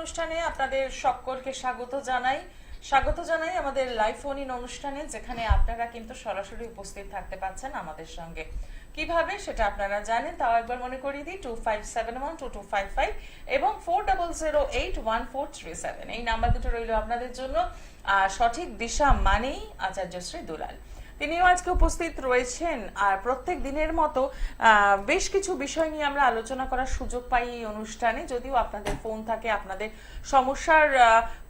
অনুষ্ঠানে আপনাদের সকলকে স্বাগত জানাই আমাদের লাইভ ফোন ইন অনুষ্ঠানে, যেখানে আপনারা কিন্তু সরাসরি উপস্থিত থাকতে পাচ্ছেন আমাদের সঙ্গে। কিভাবে সেটা আপনারা জানেন, তাও একবার মনে করিয়ে দিই। 25712255 এবং 40081437 এই নাম্বার দুটো রইল আপনাদের জন্য। সঠিক দিশা মানেই আচার্যশ্রী দুলাল, তিনিও আজকে উপস্থিত রয়েছেন। আর প্রত্যেক দিনের মতো বেশ কিছু বিষয় নিয়ে আমরা আলোচনা করার সুযোগ পাই এই অনুষ্ঠানে। যদিও আপনাদের ফোন থাকে, আপনাদের সমস্যার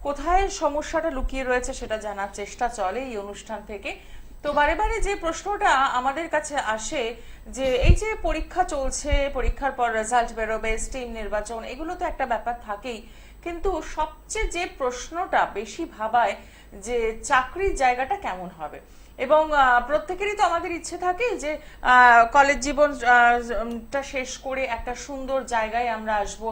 কোথায় সমস্যাটা লুকিয়ে রয়েছে সেটা জানার চেষ্টা চলে এই অনুষ্ঠান থেকে। তো বারে বারে যে প্রশ্নটা আমাদের কাছে আসে যে এই যে পরীক্ষা চলছে, পরীক্ষার পর রেজাল্ট বেরোবে, স্টিম নির্বাচন, এগুলো তো একটা ব্যাপার থাকেই, কিন্তু সবচেয়ে যে প্রশ্নটা বেশি ভাবায় যে চাকরির জায়গাটা কেমন হবে। এবং প্রত্যেকেরই তো আমাদের ইচ্ছে থাকে যে কলেজ জীবনটা শেষ করে একটা সুন্দর জায়গায় আমরা আসব,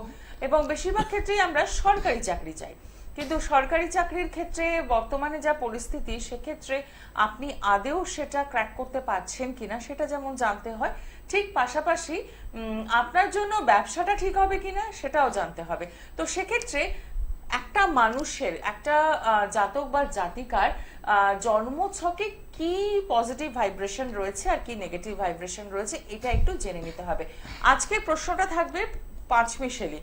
এবং বেশিরভাগ ক্ষেত্রেই আমরা সরকারি চাকরি চাই। কিন্তু সরকারি চাকরির ক্ষেত্রে বর্তমানে যা পরিস্থিতি, সেক্ষেত্রে আপনি আদেও সেটা ক্র্যাক করতে পারছেন কিনা সেটা যেমন জানতে হয়, ঠিক পাশাপাশি আপনার জন্য ব্যবসাটা ঠিক হবে কিনা সেটাও জানতে হবে। তো সেক্ষেত্রে একটা মানুষের, একটা জাতক বা জাতিকার জন্মছকে কি পজিটিভ ভাইব্রেশন রয়েছে আর কি নেগেটিভ ভাইব্রেশন রয়েছে, এটা একটু জেনে নিতে হবে। আজকের প্রশ্নটা থাকবে পাঁচমিশেলি।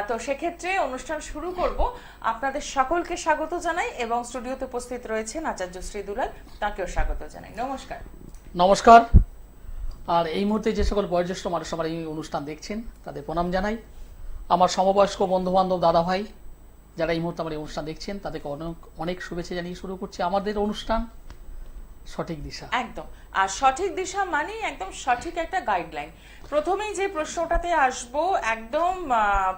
তো সেক্ষেত্রে অনুষ্ঠান শুরু করব। আপনাদের সকলকে স্বাগত জানাই এবং স্টুডিওতে উপস্থিত রয়েছেন আচার্যশ্রী দুলাল, তাকেও স্বাগত জানাই। নমস্কার। নমস্কার। আর এই মুহূর্তে যে সকল বয়োজ্যেষ্ঠ মানুষ আমার এই অনুষ্ঠান দেখছেন তাদের প্রণাম জানাই। আমার সমবয়স্ক বন্ধু বান্ধব, দাদা ভাই যারা এই মুহূর্তে আমার এই অনুষ্ঠান দেখছেন তাদেরকে অনেক অনেক শুভেচ্ছা জানিয়ে শুরু করছি আমাদের অনুষ্ঠান সঠিক দিশা। একদম। আর সঠিক দিশা মানে একদম সঠিক একটা গাইডলাইন। প্রথমেই যে প্রশ্নটাতে আসব, একদম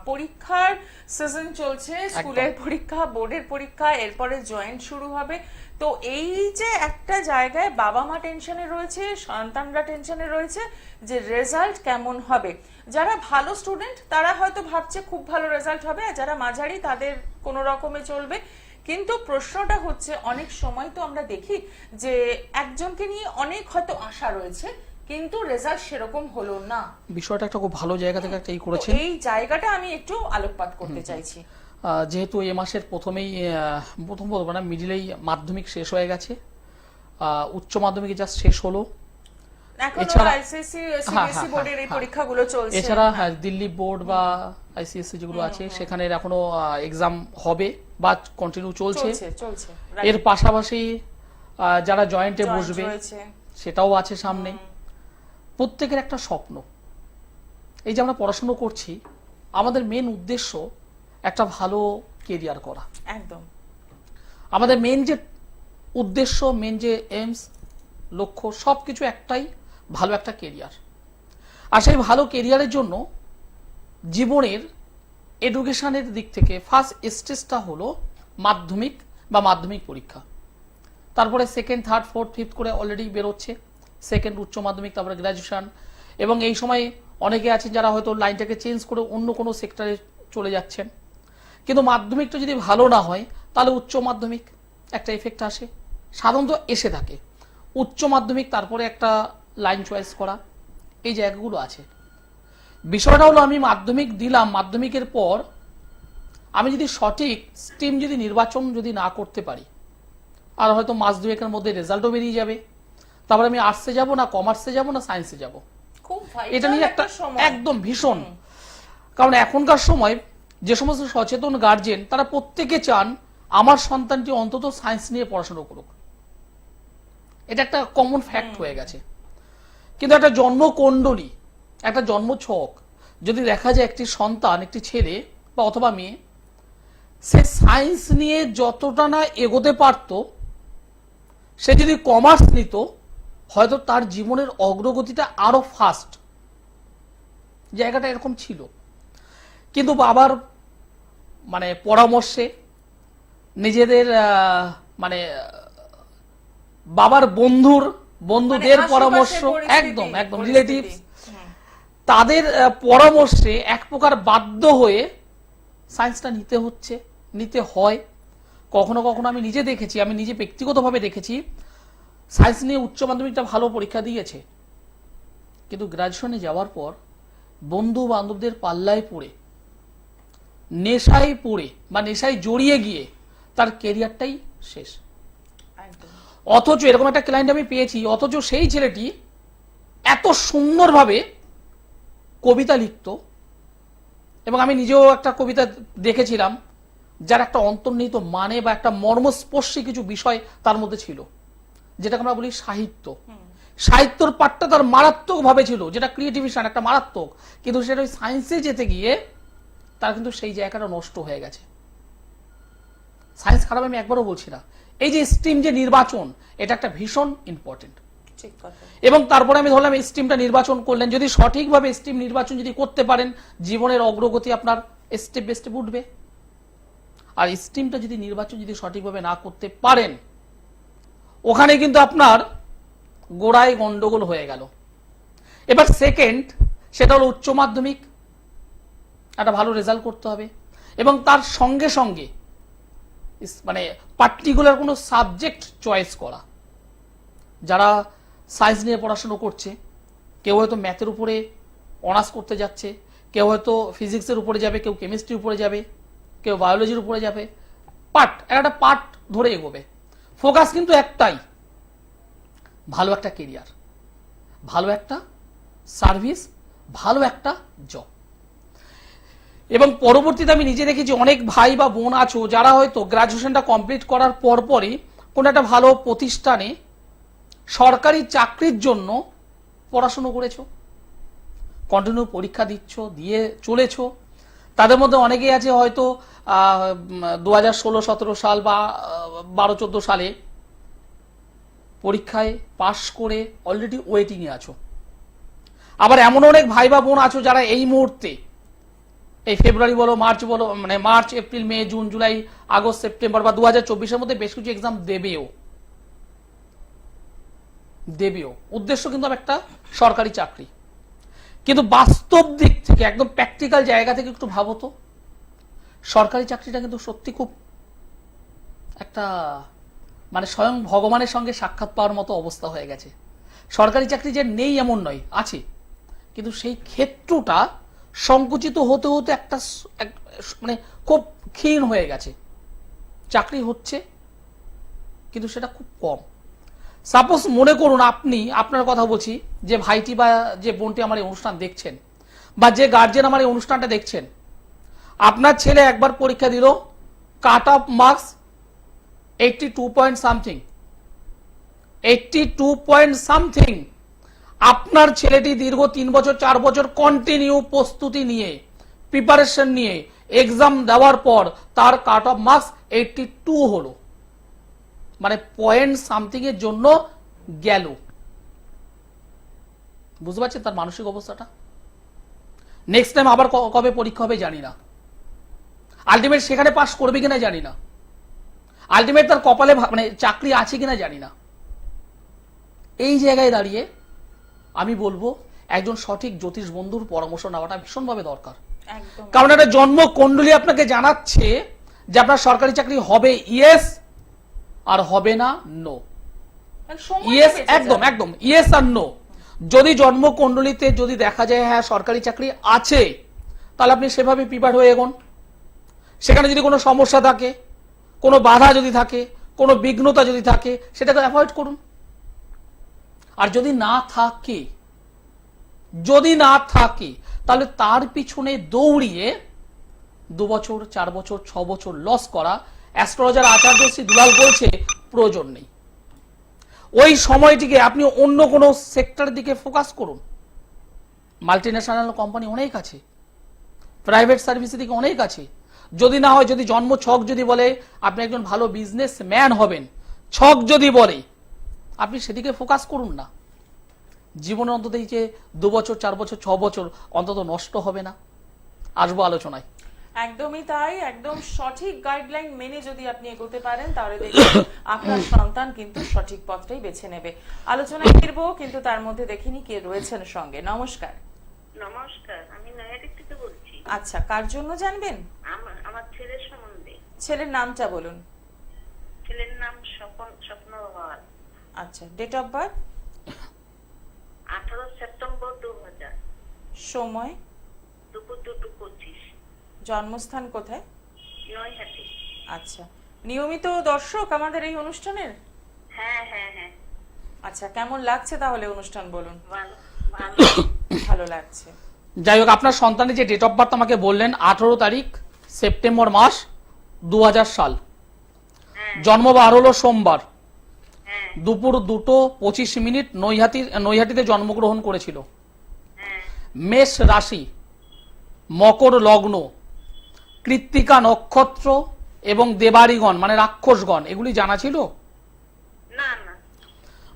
পরীক্ষার সিজন চলছে, স্কুলের পরীক্ষা, বোর্ডের পরীক্ষা, এরপরে জয়েন্ট শুরু হবে। তো এই যে একটা জায়গায় বাবা মা টেনশনে রয়েছে, সন্তানরা টেনশনে রয়েছে যে রেজাল্ট কেমন হবে। যারা ভালো স্টুডেন্ট তারা হয়তো ভাবছে খুব ভালো রেজাল্ট হবে, আর যারা মাঝারি তাদের কোনো রকমে চলবে। কিন্তু প্রশ্নটা হচ্ছে, অনেক সময় তো আমরা দেখি যে একজনকে নিয়ে অনেক হয়তো আশা রয়েছে কিন্তু রেজাল্ট সেরকম হলো না। বিষয়টা একটা খুব ভালো জায়গা থেকে একটা করেছেন, এই জায়গাটা আমি একটু আলোকপাত করতে চাইছি। যেহেতু এই মাসের প্রথম বলবো না, মিডিলেই মাধ্যমিক শেষ হয়ে গেছে, উচ্চ মাধ্যমিক জাস্ট শেষ হলো। এছাড়া দিল্লি বোর্ড বা আইসিএসসি যেগুলো আছে সেখানে এখনো এক্সাম হবে বা কন্টিনিউ চলছে। এর পাশাপাশি যারা জয়েন্টে বসবে সেটাও আছে সামনে। প্রত্যেকের একটা স্বপ্ন, এই যে আমরা পড়াশোনা করছি, আমাদের মেন উদ্দেশ্য একটা ভালো কেরিয়ার করা। একদম আমাদের মেন যে উদ্দেশ্য, মেন যে এইমস, লক্ষ্য, সবকিছু একটাই, ভালো একটা কেরিয়ার। আর সেই ভালো কেরিয়ারের জন্য জীবনের এডুকেশনের দিক থেকে ফার্স্ট স্টেজটা হলো মাধ্যমিক বা মাধ্যমিক পরীক্ষা। তারপরে সেকেন্ড, থার্ড, ফোর্থ, ফিফথ করে অলরেডি বেরোচ্ছে। সেকেন্ড উচ্চ মাধ্যমিক, তারপরে গ্র্যাজুয়েশন। এবং এই সময় অনেকে আছেন যারা হয়তো লাইনটাকে চেঞ্জ করে অন্য কোনো সেক্টরে চলে যাচ্ছেন। কিন্তু মাধ্যমিকটা যদি ভালো না হয় তাহলে উচ্চ মাধ্যমিক একটা এফেক্ট আসে, সাধারণত এসে থাকে। উচ্চ মাধ্যমিক, তারপরে একটা লাইন চয়েস করা, এই জায়গাগুলো আছে। বিষয়টা হলো, আমি মাধ্যমিক দিলাম, মাধ্যমিকের পর আমি যদি সঠিক স্ট্রিম যদি নির্বাচন যদি না করতে পারি, আর হয়তো মাস দুয়েকের মধ্যে রেজাল্টও বেরিয়ে যাবে, তারপরে আমি আর্টসে যাব না কমার্সে যাব না সায়েন্সে যাব। এটা নিয়ে একটা একদম ভীষণ, কারণ এখনকার সময় যে সমস্ত সচেতন গার্জেন তারা প্রত্যেকে চান আমার সন্তানটি অন্তত সায়েন্স নিয়ে পড়াশোনা করুক। এটা একটা কমন ফ্যাক্ট হয়ে গেছে। কিন্তু একটা জন্মকুণ্ডলী, একটা জন্মছক যদি দেখা যায় একটি সন্তান, একটি ছেলে বা অথবা মেয়ে, সে সায়েন্স নিয়ে যতটা না এগোতে পারত, সে যদি কমার্স নিত হয়তো তার জীবনের অগ্রগতিটা আরো ফাস্ট। জায়গাটা এরকম ছিল। কিন্তু বাবার পরামর্শে, নিজেদের বাবার বন্ধুদের পরামর্শ, একদম রিলেটিভস, তাদের পরামর্শে এক প্রকার বাধ্য হয়ে সায়েন্সটা নিতে হয়। কখনো কখনো আমি নিজে দেখেছি, আমি নিজে ব্যক্তিগতভাবে দেখেছি, সায়েন্স নিয়ে উচ্চ মাধ্যমিকটা ভালো পরীক্ষা দিয়েছে, কিন্তু গ্রাজুয়েশনে যাওয়ার পর বন্ধু বান্ধবদের পাল্লায় পড়ে নেশায় পড়ে বা নেশায় জড়িয়ে গিয়ে তার কেরিয়ারটাই শেষ। একদম। অথচ এরকম একটা ক্লায়েন্ট আমি পেয়েছি, অথচ সেই ছেলেটি এত সুন্দরভাবে কবিতা লিখত, এবং আমি নিজেও একটা কবিতা দেখেছিলাম যার একটা অন্তর্নিহিত মানে বা একটা মর্মস্পর্শী কিছু বিষয় তার মধ্যে ছিল, যেটাকে আমরা বলি সাহিত্য। সাহিত্যর পাঠটা তার মারাত্মক ভাবে ছিল, যেটা ক্রিয়েটিভিশন একটা মারাত্মক, কিন্তু সেটা ওই সায়েন্সে যেতে গিয়ে তার কিন্তু সেই জায়গাটা নষ্ট হয়ে গেছে। সায়েন্স খারাপ আমি একবারও বলছি না, এই যে স্ট্রিম যে নির্বাচন, এটা একটা ভীষণ ইম্পর্টেন্ট। ঠিক কথা। এবং তারপরে আমি ধরলাম এই স্ট্রিমটা নির্বাচন করলেন, যদি সঠিকভাবে স্ট্রিম নির্বাচন যদি করতে পারেন, জীবনের অগ্রগতি আপনার স্টেপ বাই স্টেপ উঠবে। আর স্ট্রিমটা যদি নির্বাচন যদি সঠিকভাবে না করতে পারেন, ওখানে কিন্তু আপনার গোড়ায় গন্ডগোল হয়ে গেল। এবার সেকেন্ড, সেটা হলো উচ্চ মাধ্যমিক, একটা ভালো রেজাল্ট করতে হবে, এবং তার সঙ্গে সঙ্গে মানে পার্টিকুলার কোনো সাবজেক্ট চয়েস করা। যারা সায়েন্স নিয়ে পড়াশোনা করছে, কেউ হয়তো ম্যাথের উপরে অনার্স করতে যাচ্ছে, কেউ হয়তো ফিজিক্সের উপরে যাবে, কেউ কেমিস্ট্রির উপরে যাবে, কেউ বায়োলজির উপরে যাবে, একটা পার্ট ধরে এগোবে। ফোকাস কিন্তু একটাই, ভালো একটা কেরিয়ার, ভালো একটা সার্ভিস, ভালো একটা জব। এবং পরবর্তীতে আমি নিজে দেখেছি অনেক ভাই বা বোন আছো যারা হয়তো গ্রাজুয়েশনটা কমপ্লিট করার পরপরই কোনো একটা ভালো প্রতিষ্ঠানে সরকারি চাকরির জন্য পড়াশুনো করেছো, কন্টিনিউ পরীক্ষা দিচ্ছ, দিয়ে চলেছো। তাদের মধ্যে অনেকেই আছে হয়তো 2016-17 সাল বা 12-14 সালে পরীক্ষায় পাশ করে অলরেডি ওয়েটিং এ আছো। আবার এমন অনেক ভাই বা বোন আছো যারা এই মুহূর্তে এই ফেব্রুয়ারি বলো, মার্চ বলো, মানে মার্চ, এপ্রিল, মে, জুন, জুলাই, আগস্ট, সেপ্টেম্বর বা 2024-এর মধ্যে বেশ কিছু এক্সাম দেবেও। উদ্দেশ্য কিন্তু একটা সরকারি চাকরি। কিন্তু বাস্তব দিক থেকে, একদম প্র্যাকটিক্যাল জায়গা থেকে একটু ভাবো তো, সরকারি চাকরিটা কিন্তু সত্যি খুব একটা মানে স্বয়ং ভগবানের সঙ্গে সাক্ষাৎ পাওয়ার মতো অবস্থা হয়ে গেছে। সরকারি চাকরি যে নেই এমন নয়, আছে, কিন্তু সেই ক্ষেত্রটা সংকুচিত হতে হতে একটা মানে খুব ক্ষীণ হয়ে গেছে। চাকরি হচ্ছে কিন্তু সেটা খুব কম। সাপোজ মনে করুন আপনি, আপনার কথা বলছি, যে ভাইটি বা যে বোনটি আমার এই অনুষ্ঠান দেখছেন, বা যে গার্জেন আমার এই অনুষ্ঠানটা দেখছেন, আপনার ছেলে একবার পরীক্ষা দিল, cut off marks 82 point something, 82 point something. আপনার ছেলেটি দীর্ঘ 3 বছর 4 বছর কন্টিনিউ প্রস্তুতি নিয়ে, প্রিপারেশন নিয়ে এক্সাম দেওয়ার পর তার কাট অফ মার্কস 82 হলো, মানে পয়েন্ট সামথিং এর জন্য গেল। বুঝতে পারছেন তার মানসিক অবস্থাটা? নেক্সট টাইম আবার কবে পরীক্ষা হবে জানি না, আলটিমেট সেখানে পাস করবে কিনা জানি না, আলটিমেট তার কপালে মানে চাকরি আছে কিনা জানি না। এই জায়গায় দাঁড়িয়ে আমি বলবো একজন সঠিক জ্যোতিষ বন্ধুর পরামর্শ নেওয়াটা ভীষণভাবে দরকার। কারণ একটা জন্ম কুণ্ডলী আপনাকে জানাচ্ছে যে আপনার সরকারি চাকরি হবে ইয়েস, আর হবে না নো। ইয়েস, একদম একদম ইয়েস আর নো। যদি জন্ম কুণ্ডলীতে যদি দেখা যায় হ্যাঁ সরকারি চাকরি আছে, তাহলে আপনি সেভাবে প্রিপেয়ার হয়ে এগোন। সেখানে যদি কোনো সমস্যা থাকে, কোনো বাধা যদি থাকে, কোনো বিঘ্নতা যদি থাকে, সেটাকে অ্যাভয়েড করুন। আর যদি না থাকে তাহলে তার পিছনে দৌড়িয়ে 2 বছর 4 বছর 6 বছর লস করা, অ্যাস্ট্রোলজার আচার্য শ্রী দুলাল বলছে প্রয়োজন নেই। ওই সময়টিকে আপনি অন্য কোনো সেক্টরের দিকে ফোকাস করুন। মাল্টিন্যাশনাল কোম্পানি অনেক আছে, প্রাইভেট সার্ভিসের দিকে অনেক আছে। যদি না হয়, যদি জন্ম ছক যদি বলে আপনি একজন ভালো বিজনেসম্যান হবেন, ছক যদি বলে, আপনি সেদিকে ফোকাস করুন না। জীবনে অন্তত এই যে 2 বছর 4 বছর 6 বছর অন্তত নষ্ট হবে না। আসবো আলোচনায়। একদমই তাই, একদম সঠিক গাইডলাইন মেনে যদি আপনি এগোতে পারেন তাহলে দেখবেন আপনার সন্তান কিন্তু সঠিক পথটাই বেছে নেবে। আলোচনায় ফিরবো, কিন্তু তার মধ্যে দেখিনি কে রয়েছেন সঙ্গে। নমস্কার। নমস্কার, আমি নয়াদিক থেকে বলছি। আচ্ছা, কার জন্য জানবেন? আমার ছেলের সম্বন্ধে। ছেলের নামটা বলুন। ছেলের নাম স্বপ্ন বহাল। আচ্ছা, ডেট অফ বার্থ? 18 সেপ্টেম্বর 2000। সময়? দুপুর 2:25। জন্মস্থান কোথায়? নৈহাটি। আচ্ছা, নিয়মিত দর্শক আমাদের এই অনুষ্ঠানের? হ্যাঁ হ্যাঁ হ্যাঁ। আচ্ছা, কেমন লাগছে তাহলে অনুষ্ঠান বলুন? ভালো ভালো। ভালো লাগছে। যাই হোক, আপনার সন্তানের যে ডেট অফ বার্থ আমাকে বললেন 18 তারিখ সেপ্টেম্বর মাস 2000 সাল, হ্যাঁ জন্মবার হলো সোমবার, হ্যাঁ দুপুর 2:25 নৈহাটিতে জন্মগ্রহণ করেছিল। হ্যাঁ মেষ রাশি, মকর লগ্ন, কৃত্তিকা নক্ষত্র এবং দেবাড়িগণ মানে রাক্ষসগণ, এগুলি জানা ছিল? না না।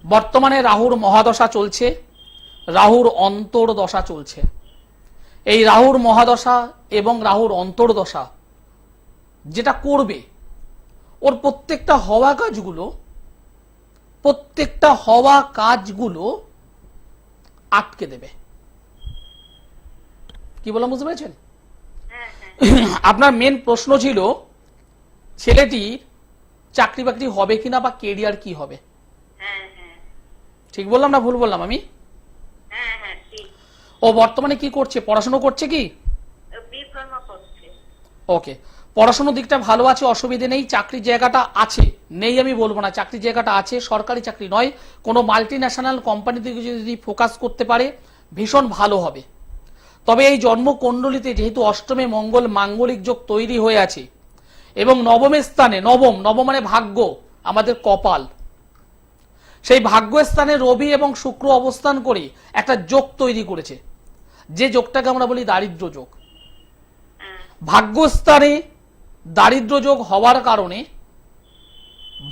বর্তমানে রাহুর মহাদশা চলছে, রাহুর অন্তর্দশা চলছে। এই রাহুর মহাদশা এবং রাহুর অন্তর্দশা যেটা করবে, ওর প্রত্যেকটা হওয়া কাজগুলো আটকে দেবে। কি বললাম বুঝতে পেরেছেন? হ্যাঁ হ্যাঁ আপনার মেন প্রশ্ন ছিল ছেলেটির চাকরি বাকরি হবে কিনা বা কেরিয়ার কি হবে। হ্যাঁ হ্যাঁ ঠিক বললাম না ভুল বললাম আমি? হ্যাঁ হ্যাঁ ঠিক। ও বর্তমানে কি করছে, পড়াশোনা করছে কি? বিফর্মা করছে। ওকে, পড়াশোনার দিকটা ভালো আছে, অসুবিধে নেই। চাকরির জায়গাটা আছে, নেই আমি বলবো না, চাকরির জায়গাটা আছে, সরকারি চাকরি নয়, কোনো মাল্টি ন্যাশনাল কোম্পানিতে যদি ফোকাস করতে পারে ভীষণ ভালো হবে। তবে এই জন্মকুণ্ডলিতে যেহেতু অষ্টমে মঙ্গল মাঙ্গলিক যোগ তৈরি হয়ে আছে এবং নবমের স্থানে, নবম মানে ভাগ্য, আমাদের কপাল, সেই ভাগ্যস্থানে রবি এবং শুক্র অবস্থান করে একটা যোগ তৈরি করেছে, যে যোগটাকে আমরা বলি দারিদ্র যোগ। ভাগ্যস্থানে দারিদ্র যোগ হওয়ার কারণে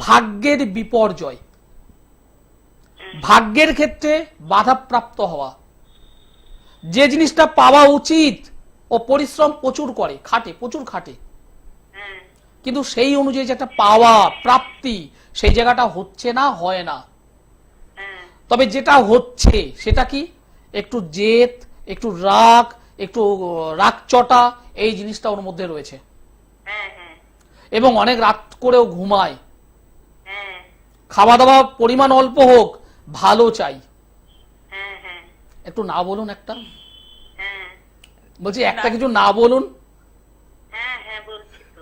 ভাগ্যের বিপর্যয়, ভাগ্যের ক্ষেত্রে বাধাপ্রাপ্ত হওয়া, যে জিনিসটা পাওয়া উচিত ও পরিশ্রম প্রচুর করে, প্রচুর খাটে, হ্যাঁ কিন্তু সেই অনুযায়ী যে একটা পাওয়া প্রাপ্তি সেই জায়গাটা হচ্ছে না, হয় না। হ্যাঁ তবে যেটা হচ্ছে সেটা কি, একটু জেদ, একটু রাগ, একটু রাগচটা, এই জিনিসটা ওর মধ্যে রয়েছে। হ্যাঁ হ্যাঁ এবং অনেক রাত করেও ঘুমায়, হ্যাঁ খাওয়া দাওয়া পরিমাণ অল্প হোক, ভালো চাই। হ্যাঁ হ্যাঁ একটু না বলুন একটা, হ্যাঁ বলছি একটা কিছু না বলুন। হ্যাঁ হ্যাঁ বলছি তো।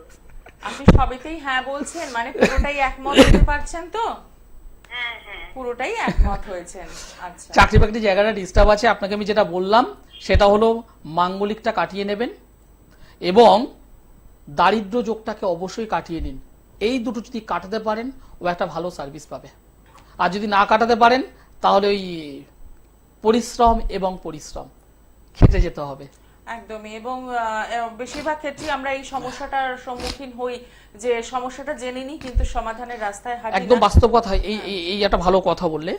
আপনি সবেতেই হ্যাঁ বলছেন, মানে পুরোটাই একমত হতে পারছেন তো? হ্যাঁ হ্যাঁ পুরোটাই একমত হয়েছেন। আচ্ছা, চাকরি বাকরি জায়গাটা ডিস্টার্ব আছে, আপনাকে আমি যেটা বললাম সেটা হলো মাঙ্গলিকটা কাটিয়ে নেবেন এবং দারিদ্র যোগটাকে অবশ্যই কাটিয়ে নিন। এই দুটো যদি কাটাতে পারেন ও একটা ভালো সার্ভিস পাবে। আর যদি না কাটাতে পারেন তাহলে ওই পরিশ্রম খেটে যেতে হবে। একদমই। এবং বেশিরভাগ ক্ষেত্রে আমরা এই সমস্যাটার সম্মুখীন হই যে সমস্যাটা জেনে নিই কিন্তু সমাধানের রাস্তায় হাঁটি একদম না। বাস্তব কথা। এই একটা ভালো কথা বললে।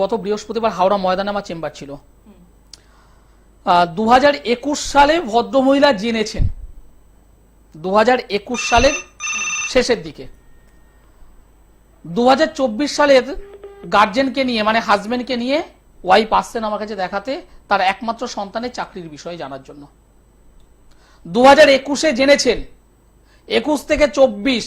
গত বৃহস্পতিবার হাওড়া ময়দানে আমার চেম্বার ছিল। 2021 সালে ভদ্রমহিলা জেনেছেন, 2021 সালের শেষের দিকে, 2024 সালের গার্জেনকে নিয়ে মানে হাজবেন্ডকে নিয়ে ওয়াইফ আসছেন আমার কাছে দেখাতে তার একমাত্র সন্তানের চাকরির বিষয়ে জানার জন্য। 2021-এ জেনেছেন, 21 থেকে 24,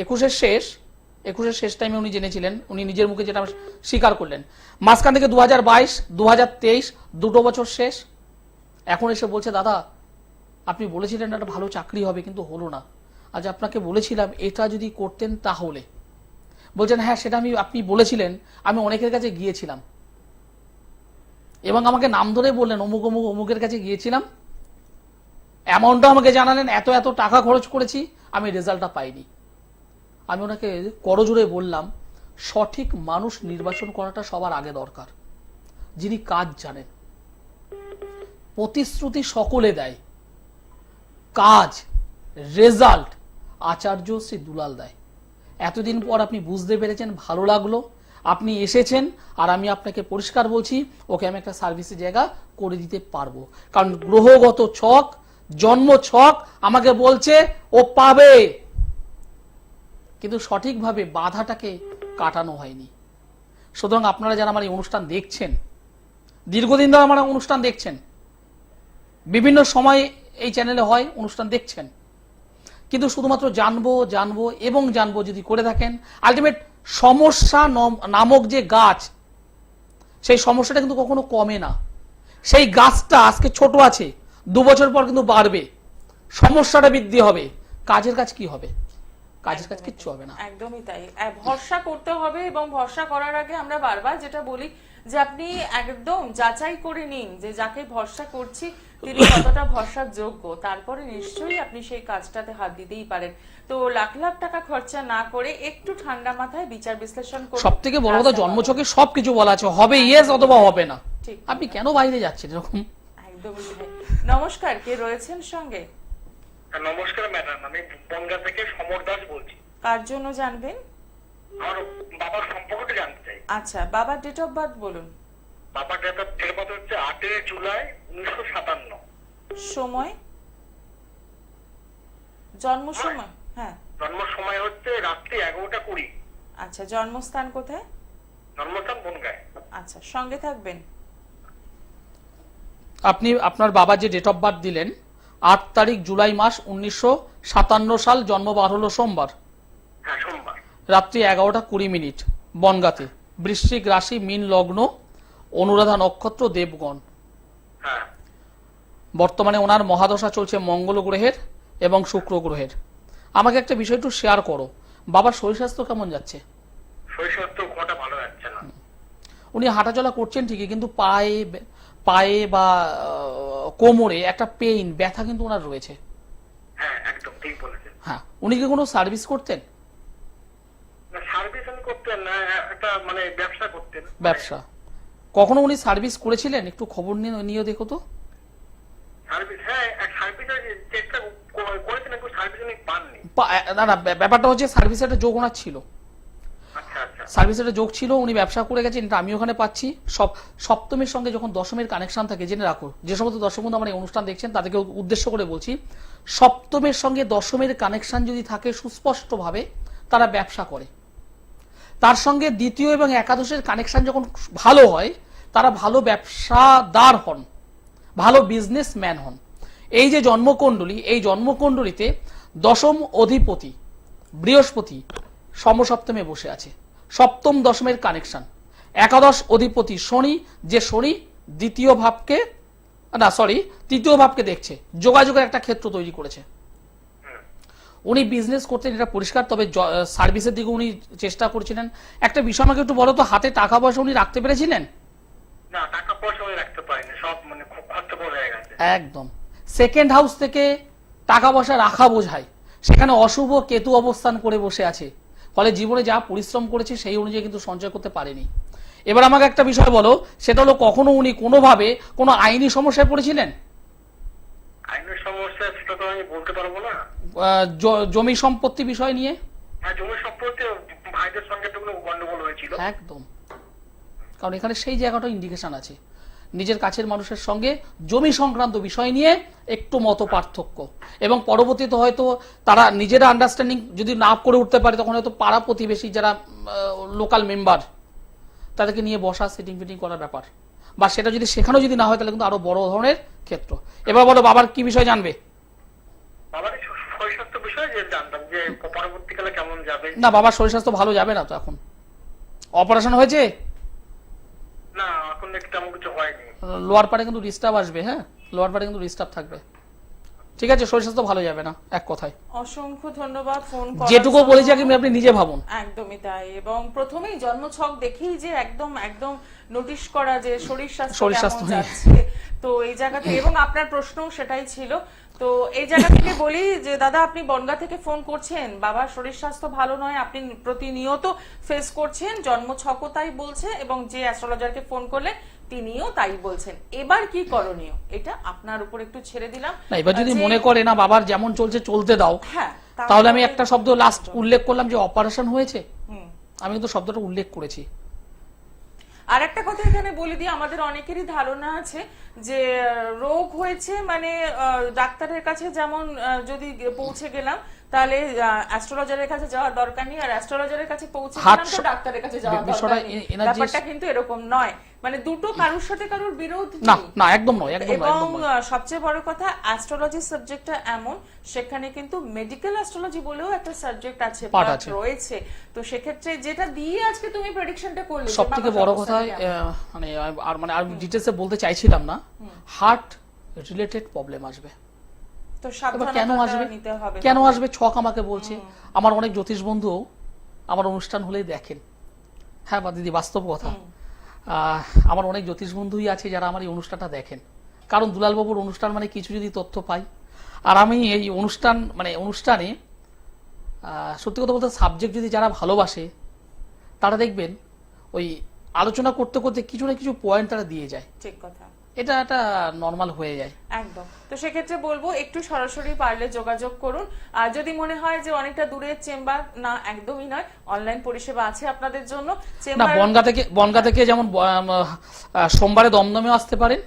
21-এর শেষ টাইমে উনি জেনেছিলেন, উনি নিজের মুখে যেটা স্বীকার করলেন। মাঝখান থেকে 2022, 2023 দুটো বছর শেষ। এখন এসে বলছে, দাদা আপনি বলেছিলেন একটা ভালো চাকরি হবে কিন্তু হলো না, আজ আপনাকে বলেছিলাম এটা যদি করতেন তাহলে। বলছেন হ্যাঁ সেটা আপনি বলেছিলেন, আমি অনেকের কাছে গিয়েছিলাম এবং আমাকে নাম ধরে বললেন অমুকের কাছে গিয়েছিলাম, অ্যামাউন্টটা আমাকে জানালেন, এত টাকা খরচ করেছি, আমি রেজাল্টটা পাইনি। আমি ওনাকে করজোড়ে বললাম, সঠিক মানুষ নির্বাচন করাটা সবার আগে দরকার, যিনি কাজ জানেন। প্রতিশ্রুতি সকলে দেয়, কাজ রেজাল্ট আচার্য শ্রী দুলাল দেয়। এতদিন পর আপনি বুঝতে পেরেছেন, ভালো লাগলো, আপনি এসেছেন, আর আমি আপনাকে পরিষ্কার বলছি ওকে আমি একটা সার্ভিসের জায়গা করে দিতে পারবো। কারণ গ্রহগত ছক, জন্ম ছক আমাকে বলছে ও পাবে, কিন্তু সঠিকভাবে বাধাটাকে কাটানো হয়নি। সুতরাং আপনারা যারা আমার এই অনুষ্ঠান দেখছেন, দীর্ঘদিন ধরে আমার অনুষ্ঠান দেখছেন, বিভিন্ন সময় এই চ্যানেলে হয় অনুষ্ঠান দেখছেন, কিন্তু শুধুমাত্র জানবো যদি করে থাকেন, আলটিমেট সমস্যা নামক যে গাছ, সেই সমস্যাটা কিন্তু কখনো কমে না। সেই গাছটা আজকে ছোট আছে, 2 বছর পর কিন্তু বাড়বে, সমস্যাটা বৃদ্ধি হবে, কাজের কাজ কি হবে? কাজের কাজ কিচ্ছু হবে না। একদমই তাই। ভরসা করতে হবে, এবং ভরসা করার আগে আমরা বারবার যেটা বলি যে আপনি একদম যাচাই করে নিন যে যাকে ভরসা করছি তিনি কতটা ভরসার যোগ্য, তারপরে নিশ্চয়ই আপনি সেই কাজটাতে হাত দিতেই পারেন। তো লাখ লাখ টাকা খরচা না করে একটু ঠান্ডা মাথায় বিচার বিশ্লেষণ করুন। সব থেকে বড় কথা, জন্মছকে সবকিছু বলা আছে, হবে ইয়েস অথবা হবে না। ঠিক। আপনি কেন বাইরে যাচ্ছেন এরকম? একদমই তাই। নমস্কার, কে রয়েছেন সঙ্গে? নমস্কার ম্যাডাম, আমি বনগা থেকে সমর দাস বলছি। কার জন্য জানবেন? আমার বাবার সম্পর্কটা জানতে চাই। আচ্ছা, বাবার ডেট অফ বার্থ বলুন। বাবার ডেট অফ বার্থ হচ্ছে 8 জুলাই 1957। সময়, জন্ম সময়? হ্যাঁ। জন্ম সময় হচ্ছে রাত্রি 11:20। আচ্ছা, জন্মস্থান কোথায়? জন্মস্থান বনগায়। আচ্ছা, সঙ্গে থাকবেন। আপনি আপনার বাবা যে ডেট অফ বার্থ দিলেন 8 তারিখ জুলাই মাস 1957 সাল, জন্ম বার হলো সোমবার, হ্যাঁ সোমবার, রাত্রি 11:20 বনগাঁতে, বৃশ্চিক রাশি, মীন লগ্ন, অনুরাধা নক্ষত্র, দেবগণ। হ্যাঁ বর্তমানে ওনার মহাদশা চলছে মঙ্গল গ্রহের এবং শুক্র গ্রহের। আমাকে একটা বিষয় একটু শেয়ার করো, বাবার শরীর স্বাস্থ্য কেমন যাচ্ছে? শৈশব তো ঘটা ভালো যাচ্ছে না। উনি হাঁটাচলা করছেন ঠিকই, কিন্তু পায়ে বা কোমরে একটা পেইন, ব্যথা কিন্তু ওনার রয়েছে। হ্যাঁ একদম ঠিক বলেছেন। হ্যাঁ, উনি কি কোনো সার্ভিস করতেন? সার্ভিস আমি করতেন না, একটা মানে ব্যবসা করতেন। ব্যবসা। কখনো উনি সার্ভিস করেছিলেন? একটু খবর নিয়ে দেখো তো। সার্ভিস, হ্যাঁ সার্ভিসের চেষ্টা করেছেন, কিন্তু সার্ভিস উনি পাননি। না না, ব্যাপারটা হচ্ছে সার্ভিসের একটা যোগ ওনার ছিল। আচ্ছা আচ্ছা। সার্ভিসের একটা যোগ ছিল, উনি ব্যবসা করে গেছেন, এটা আমি ওখানে পাচ্ছি। সপ্তমীর সঙ্গে যখন দশমের কানেকশন থাকে, জেনে রাখো, যে সমস্ত দর্শক বন্ধু আমার এই অনুষ্ঠান দেখছেন তাদেরকে উদ্দেশ্য করে বলছি, সপ্তমের সঙ্গে দশমের কানেকশন যদি থাকে সুস্পষ্টভাবে, তারা ব্যবসা করে। তার সঙ্গে দ্বিতীয় এবং একাদশের কানেকশন যখন ভালো হয়, তারা ভালো ব্যবসাদার হন, ভালো বিজনেসম্যান হন। এই যে জন্মকুণ্ডলী, এই জন্মকুণ্ডলীতে দশম অধিপতি বৃহস্পতি সমসপ্তমে বসে আছে, সপ্তম দশমের কানেকশন। একাদশ অধিপতি শনি, যে শনি তৃতীয় ভাবকে দেখছে, যোগাযোগের একটা ক্ষেত্র তৈরি করেছে। উনি বিজনেস করতেন, এটা পরিষ্কার, তবে সার্ভিসের দিকে উনি চেষ্টা করছিলেন। একটা বিষয় আমাকে একটু বলো তো, হাতে টাকা পয়সা উনি রাখতে পেরেছিলেন? না, টাকা পয়সা আমি রাখতে পারিনি, সব মানে খুব খরচা হয়ে গেছে। একদম। সেকেন্ড হাউস থেকে টাকা পয়সা রাখা বোঝায়, সেখানে অশুভ কেতু অবস্থান করে বসে আছে, ফলে জীবনে যা পরিশ্রম করেছে সেই অনুযায়ী কিন্তু সঞ্চয় করতে পারেনি। এবার আমাকে একটা বিষয় বলো, সেটা হলো কখনো উনি কোনোভাবে কোনো আইনি সমস্যায় পড়েছিলেন? আইনের সমস্যা সেটা তো আমি বলতে পারবো না। জমি সম্পত্তি বিষয় নিয়ে? হ্যাঁ, জমি সম্পত্তি ভাইদের সঙ্গে তো কোনো গন্ডগোল হয়েছিল। একদম, কারণ এখানে সেই জায়গাটা ইন্ডিকেশন আছে, নিজের কাছের মানুষের সঙ্গে জমি সংক্রান্ত বিষয় নিয়ে একটু মত পার্থক্য, এবং পরবর্তীতে হয়তো তারা নিজেরা আন্ডারস্ট্যান্ডিং যদি না করে উঠতে পারে, তখন হয়তো পাড়া প্রতিবেশী যারা লোকাল মেম্বার, তাদেরকে নিয়ে বসা, সেটিং ফিটিং করার ব্যাপার, বা সেটা যদি সেখানেও যদি না হয়, তাহলে কিন্তু আরো বড় ধরনের ক্ষেত্র। এবার বলো, বাবার কি বিষয় জানবে? বাবার শরীর স্বাস্থ্য বিষয়ে যে জানতাম যে পরবর্তীকালে কেমন যাবে। না, বাবার শরীর স্বাস্থ্য ভালো যাবে না তো এখন। অপারেশন হয়েছে? না, এখন তেমন কিছু হয়নি। লোয়ার পার্টে কিন্তু ডিস্টার্ব আসবে। হ্যাঁ, লোয়ার পার্টে কিন্তু ডিস্টার্ব থাকবে। ঠিক আছে, শরীর স্বাস্থ্য ভালো যাবে না, এক কথায়। অসংখ্য ধন্যবাদ ফোন করার যেটুকু জন্য। বলেছি আপনি নিজে ভাবুন। একদমই তাই। এবং প্রথমেই জন্মছক দেখেই যে একদম নোটিশ করা যে শরীর স্বাস্থ্য কেমন যাচ্ছে, তো এই জায়গাতে, এবং আপনার প্রশ্ন সেটাই ছিল, তো এই জায়গা থেকে বলি যে দাদা, আপনি বনগা থেকে ফোন করছেন, বাবার শরীর স্বাস্থ্য ভালো নয়, আপনি প্রতিনিয়ত ফেস করছেন, জন্মছকও তাই বলছে, এবং যে অ্যাস্ট্রোলজারকে ফোন করলে তিনিও তাই বলছেন। এবার কি করণীয়, এটা আপনার উপর একটু ছেড়ে দিলাম। না, এবার যদি মনে করে না বাবার যেমন চলছে চলতে দাও, হ্যাঁ, তাহলে আমি একটা শব্দ লাস্ট উল্লেখ করলাম যে অপারেশন হয়েছে, আমি কিন্তু শব্দটা উল্লেখ করেছি। আর একটা কথা এখানে বলে দিই, আমাদের অনেকেরই ধারণা আছে যে রোগ হয়েছে মানে ডাক্তারের কাছে যেমন যদি পৌঁছে গেলাম, তাহলে অ্যাস্ট্রোলজারের কাছে যাওয়ার দরকার নেই, আর অ্যাস্ট্রোলজারের কাছে পৌঁছে গেলাম তো ডাক্তারের কাছে যাওয়ার দরকার নেই। ব্যাপারটা কিন্তু এরকম নয়, মানে দুটো কারোর সাথে কারোর বিরোধ না, নেই। না, একদম নয়, একদম নয়। এবং সবচেয়ে বড় কথা, অ্যাস্ট্রোলজি সাবজেক্টটা এমন, সেখানে কিন্তু মেডিকেল অ্যাস্ট্রোলজি বলেও একটা সাবজেক্ট আছে, রয়েছে। তো সেক্ষেত্রে যেটা দিয়ে আজকে তুমি প্রেডিকশনটা করলে, সবথেকে বড় কথা, মানে আর ডিটেইলসে বলতে চাইছিলাম না, হার্ট রিলেটেড প্রবলেম আসবে। তো এবার কেন সাবধানতা আসবে নিতে হবে। কেন আসবে ছক আমাকে বলছে। আমার অনেক জ্যোতিষ বন্ধু আমার অনুষ্ঠান হলেই দেখেন। হ্যাঁ বা দিদি, বাস্তব কথা। আমার অনেক জ্যোতিষ বন্ধুই আছে যারা আমার এই অনুষ্ঠানটা দেখেন, কারণ দুলালবাবুর অনুষ্ঠান মানে কিছু যদি তথ্য পাই। আর আমি এই অনুষ্ঠানে সত্যি কথা বলতে সাবজেক্ট যদি যারা ভালোবাসে তারা দেখবেন ওই আলোচনা করতে করতে কিছু না কিছু পয়েন্ট তারা দিয়ে যায়। ঠিক কথা, এটা একটা নর্মাল হয়ে যায় একদম। তো সেক্ষেত্রে বলবো একটু সরাসরি পারলে যোগাযোগ করুন। আর যদি মনে হয় যে অনেকটা দূরের চেম্বার, না একদমই নয়, অনলাইন পরিষেবা আছে আপনাদের জন্য। না, চেম্বার বনগা থেকে যেমন সোমবারে দমদমে আসতে পারেন,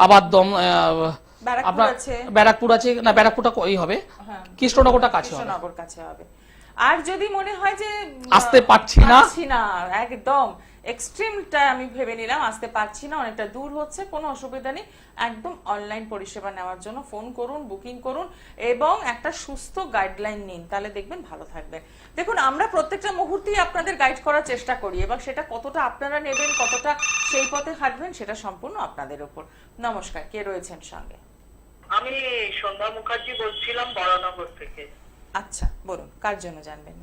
আবার ব্যারাকপুর আছে। ব্যারাকপুর আছে, না ব্যারাকপুরটা ওই হবে, হ্যাঁ, কৃষ্ণনগরটা কাছে হবে। কৃষ্ণনগর কাছে হবে। আর যদি মনে হয় যে আসতে পারছি না, একদম এক্সট্রিমটা আমি ভেবে নিলাম, আসতে পারছি না, অনেকটা দূর হচ্ছে, কোনো অসুবিধা নেই, একদম অনলাইন পরিষেবা নেওয়ার জন্য ফোন করুন, বুকিং করুন এবং একটা সুস্থ গাইডলাইন নিন, তাহলে দেখবেন ভালো থাকবেন। দেখুন, আমরা প্রত্যেকটা মুহূর্তেই আপনাদের গাইড করার চেষ্টা করি এবং সেটা কতটা আপনারা নেবেন, কতটা সেই পথে হাঁটবেন, সেটা সম্পূর্ণ আপনাদের উপর। নমস্কার, কে রয়েছেন সঙ্গে? আমি সন্ধ্যা মুখার্জি বলছিলাম বড়নগর থেকে। আচ্ছা, বলুন, কার জন্য জানবেন?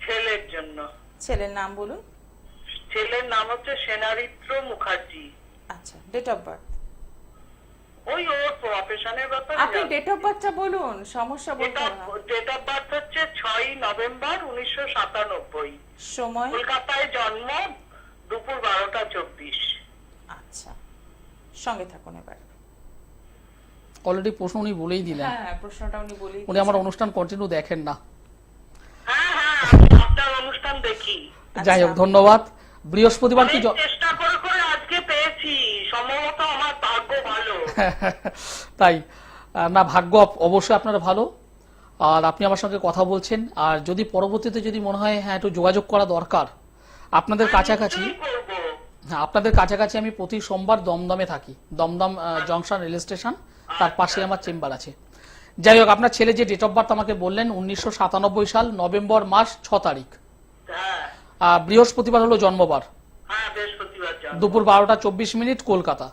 ছেলের জন্য। ছেলের নাম বলুন। ছেলের নাম হচ্ছে সেনারিত্র মুখার্জি। আচ্ছা, ডেট অফ বার্থ? ওই ওর প্রফেশনের ব্যাপারে আপনি ডেট অফ বার্থটা বলুন, সমস্যা বলতে হবে না। ডেট অফ বার্থ হচ্ছে 6ই নভেম্বর 1997। সময়? কলকাতায় জন্ম, দুপুর 12টা 24। আচ্ছা, সঙ্গে থাকুন এবার। অলরেডি প্রশ্ন উনি বলেই দিলেন। হ্যাঁ, প্রশ্নটা উনি বলেই উনি আমার অনুষ্ঠান কন্টিনিউ দেখেন না। হ্যাঁ হ্যাঁ, আমি আপনার অনুষ্ঠান দেখি। যাই হোক, ধন্যবাদ। বৃহস্পতিবার কি অনেক চেষ্টা করে করে আজকে পেয়েছি, সম্ভবত আমার ভাগ্য ভালো। তাই না, ভাগ্য অবশ্যই আপনার ভালো। আর আপনি আমার সঙ্গে কথা বলছেন, আর যদি পরবর্তীতে যদি মনে হয় হ্যাঁ একটু যোগাযোগ করা দরকার আপনাদের কাছাকাছি, হ্যাঁ আপনাদের কাছাকাছি আমি প্রতি সোমবার দমদমে থাকি, দমদম জংশন রেল স্টেশন, তার পাশে আমার চেম্বার আছে। যাই হোক, আপনার ছেলে যে ডেট অফ বার্থ আমাকে বললেন 1997 সাল নভেম্বর মাস 6 তারিখ, বৃহস্পতিবার হলো জন্মবার, দুপুর 12টা 24 কলকাতা,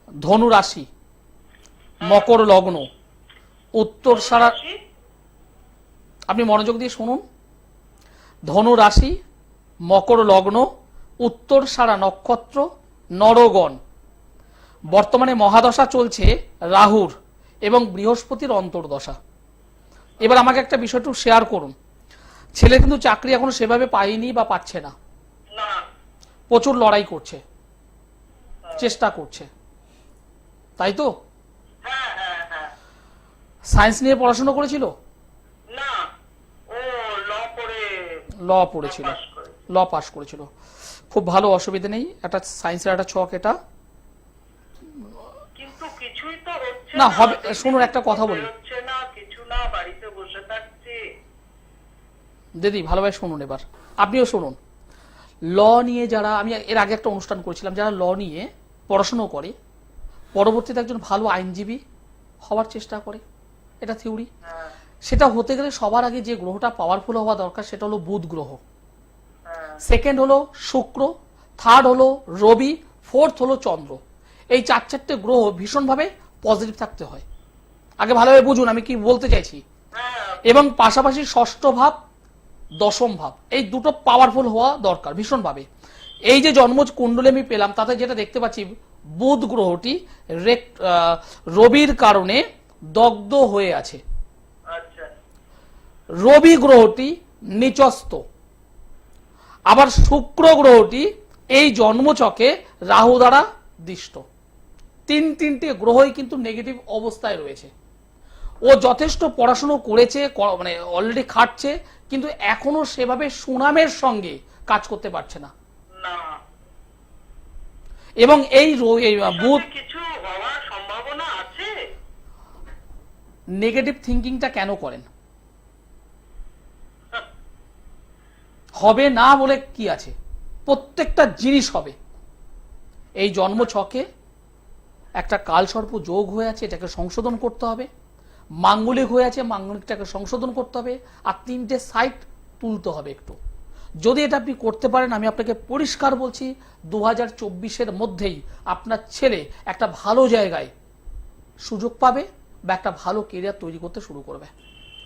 ধনু রাশি, মকর লগ্ন, উত্তর সারা, আপনি মনোযোগ দিয়ে শুনুন, ধনু রাশি, মকর লগ্ন, উত্তর সারা নক্ষত্র, নরগণ। বর্তমানে মহাদশা চলছে রাহুর এবং বৃহস্পতির অন্তর্দশা। এবার আমাকে একটা বিষয় একটু শেয়ার করুন। ছেলে কিন্তু চাকরি এখনো সেভাবে পায়নি বা পাচ্ছে না, প্রচুর লড়াই করছে, চেষ্টা করছে, তাই তো? সায়েন্স নিয়ে পড়াশোনা করেছিল? না, ও ল পড়েছিল, ল পাস করেছিল, খুব ভালো, অসুবিধা নেই। একটা সায়েন্সের একটা ছক এটা, কিন্তু কিছুই তো হচ্ছে না হবে। শুনুন, একটা কথা বলি হচ্ছে না, কিছু না, বাড়িতে বসে থাকছি। দিদি ভালোভাবে শুনুন, এবার আপনিও শুনুন। ল নিয়ে যারা, আমি এর আগে একটা অনুষ্ঠান করেছিলাম, যারা ল নিয়ে পড়াশুনো করে পরবর্তীতে একজন ভালো আইনজীবী হওয়ার চেষ্টা করে, এটা থিওরি। সেটা হতে গেলে সবার আগে যে গ্রহটা পাওয়ারফুল হওয়া দরকার সেটা হলো বুধ গ্রহ, সেকেন্ড হলো শুক্র, থার্ড হলো রবি, ফোর্থ হলো চন্দ্র। এই চারটে গ্রহ ভীষণভাবে পজিটিভ থাকতে হয়। আগে ভালোভাবে বুঝুন আমি কি বলতে চাইছি। এবং পাশাপাশি ষষ্ঠ ভাব, দশম ভাব, এই দুটো পাওয়ারফুল হওয়া দরকার ভীষণভাবে। এই যে জন্ম কুণ্ডলী আমি পেলাম, তাতে যেটা দেখতে পাচ্ছি, বুধ গ্রহটি রবির কারণে দগ্ধ হয়ে আছে, রবি গ্রহটি নিচস্থ, আবার শুক্র গ্রহটি এই জন্মচকে রাহু দ্বারা দিষ্ট। তিনটে গ্রহই কিন্তু নেগেটিভ অবস্থায় রয়েছে। ও যথেষ্ট পড়াশুনো করেছে, মানে অলরেডি খাটছে, কিন্তু এখনো সেভাবে সুনামের সঙ্গে কাজ করতে পারছে না। এবং এই বুধ কিছু হওয়ার সম্ভাবনা আছে। নেগেটিভ থিঙ্কিংটা কেন করেন? হবে না বলে কি আছে, প্রত্যেকটা জিনিস হবে। এই জন্ম ছকে একটা কালসর্প যোগ হয়ে আছে, এটাকে সংশোধন করতে হবে। মাঙ্গলিক হয়ে আছে, মাঙ্গলিকটাকে সংশোধন করতে হবে। আর 3টে সাইট তুলতে হবে একটু। যদি এটা আপনি করতে পারেন, আমি আপনাকে পরিষ্কার বলছি 2024-এর মধ্যেই আপনার ছেলে একটা ভালো জায়গায় সুযোগ পাবে বা একটা ভালো কেরিয়ার তৈরি করতে শুরু করবে।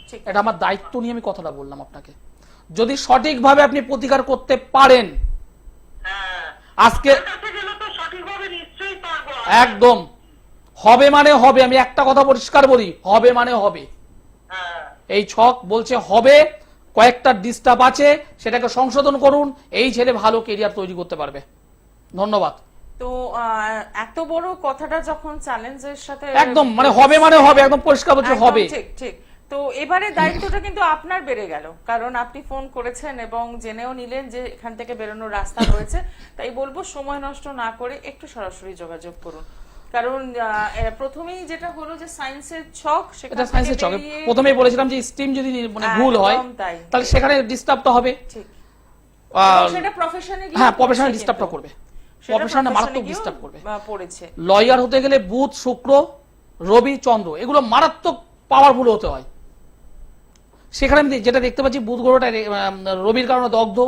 ঠিক। এটা আমার দায়িত্ব নিয়ে আমি কথাটা বললাম আপনাকে। যদি সঠিকভাবে আপনি প্রতিকার করতে পারেন, হ্যাঁ, আজকে আমার কাছে গেলে তো সঠিকভাবে নিশ্চয়ই পারবো। একদম হবে মানে হবে। আমি একটা কথা পরিষ্কার বলি, হবে মানে হবে। হ্যাঁ, এই ছক বলছে হবে, কয়েকটা ডিস্টার্ব আছে, সেটাকে সংশোধন করুন, এই ছেলে ভালো কেরিয়ার তৈরি করতে পারবে। ধন্যবাদ। তো এত বড় কথাটা যখন চ্যালেঞ্জের সাথে একদম মানে হবে মানে হবে, একদম পরিষ্কার বলছে একদম হবে। ঠিক ঠিক। তো এবারে দায়িত্বটা কিন্তু আপনার বেড়ে গেল, কারণ আপনি ফোন করেছেন এবং জেনেও নিলেন যে এখান থেকে বেরোনোর রাস্তা রয়েছে। তাই বলবো সময় নষ্ট না করে একটু সরাসরি যোগাযোগ করুন, কারণ প্রথমেই যেটা হলো যে সায়েন্সের ছক, এটা সায়েন্সের ছক। প্রথমেই বলেছিলাম যে স্ট্রিম যদি মানে ভুল হয় তাহলে সেখানে ডিস্টার্বটা হবে। ঠিক। আর সেটা প্রফেশনে হ্যাঁ, প্রফেশনাল ডিস্টার্বটা করবে, প্রফেশনাল মারাত্মক ডিস্টার্ব করবে। পড়েছে লয়ার হতে গেলে বুধ, শুক্র, রবি, চন্দ্র এগুলো মারাত্মক পাওয়ারফুল হতে হয়। সেখানে আমি যেটা দেখতে পাচ্ছি, বুধ গ্রহটা রবির কারণে দগ্ধ,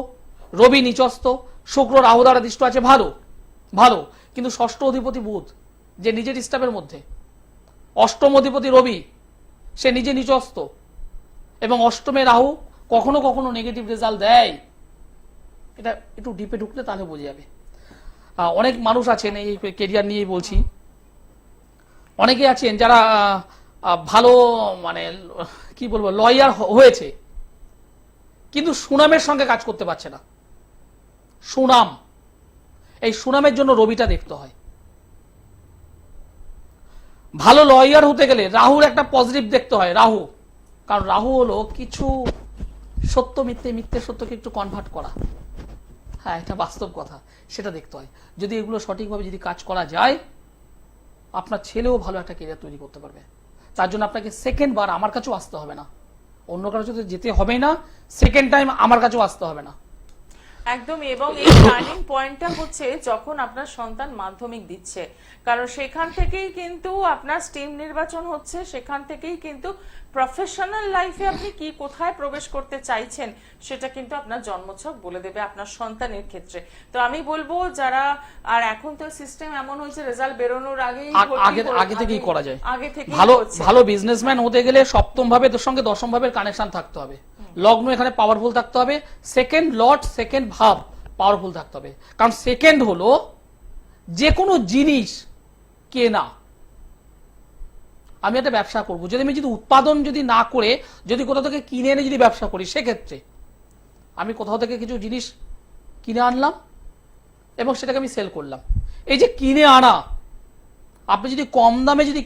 রবি নিচস্ত, শুক্র রাহু দ্বারা দৃষ্ট আছে, ভালো ভালো। কিন্তু ষষ্ঠ অধিপতি বুধ, যে নিজে ডিস্টার্বের মধ্যে, অষ্টম অধিপতি রবি, সে নিজে নিচস্ত, এবং অষ্টমে রাহু কখনো কখনো নেগেটিভ রেজাল্ট দেয়। এটা একটু ডিপে ঢুকলে তাহলে বোঝা যাবে। অনেক মানুষ আছেন, এই কেরিয়ার নিয়েই বলছি, অনেকে আছেন যারা ভালো মানে কি বলবো লয়ার হয়েছে, কিন্তু সুনামের সঙ্গে কাজ করতে পারছে না। সুনাম, এই সুনামের জন্য রবিটা দেখতে হয়। ভালো লয়ার হতে গেলে রাহুর একটা পজিটিভ দেখতে হয়, রাহু, কারণ রাহু হলো কিছু সত্য মিথ্যে, মিথ্যে সত্যকে একটু কনভার্ট করা। হ্যাঁ, এটা বাস্তব কথা, সেটা দেখতে হয়। যদি এগুলো সঠিকভাবে যদি কাজ করা যায়, আপনার ছেলেও ভালো একটা কেরিয়ার তৈরি করতে পারবে। তার জন্য আপনাকে সেকেন্ড বার আমার কাছেও আসতে হবে না, অন্য কারো সাথে যেতে হবে না, সেকেন্ড টাইম আমার কাছেও আসতে হবে না। একদমই। এবং এই টার্নিং পয়েন্টটা হচ্ছে যখন আপনার সন্তান মাধ্যমিক দিচ্ছে, কারণ সেখান থেকেই কিন্তু আপনার স্ট্রিম নির্বাচন হচ্ছে, সেখান থেকেই কিন্তু প্রফেশনাল লাইফে আপনি কি কোথায় প্রবেশ করতে চাইছেন সেটা কিন্তু আপনার জন্মছক বলে দেবে আপনার সন্তানের ক্ষেত্রে। তো আমি বলবো যারা, আর এখন তো সিস্টেম এমন হয়েছে রেজাল্ট বেরোনোর আগেই আগে থেকেই করা যায়। আগে থেকে ভালো বিজনেসম্যান হতে গেলে সপ্তম ভাবে তোর সঙ্গে দশম ভাবের কানেকশন থাকতে হবে, লগ্ন এখানে পাওয়ারফুল থাকতে হবে, সেকেন্ড লর্ড সেকেন্ড ভাব পাওয়ারফুল থাকতে হবে। কারণ সেকেন্ড হলো যে কোনো জিনিস কেনা। আমি একটা ব্যবসা করবো, যদি আমি উৎপাদন যদি না করে যদি কোথাও থেকে কিনে এনে যদি ব্যবসা করি, সেক্ষেত্রে আমি কোথাও থেকে কিছু জিনিস কিনে আনলাম এবং সেটাকে আমি সেল করলাম। এই যে কিনে আনা, আপনি যদি কম দামে যদি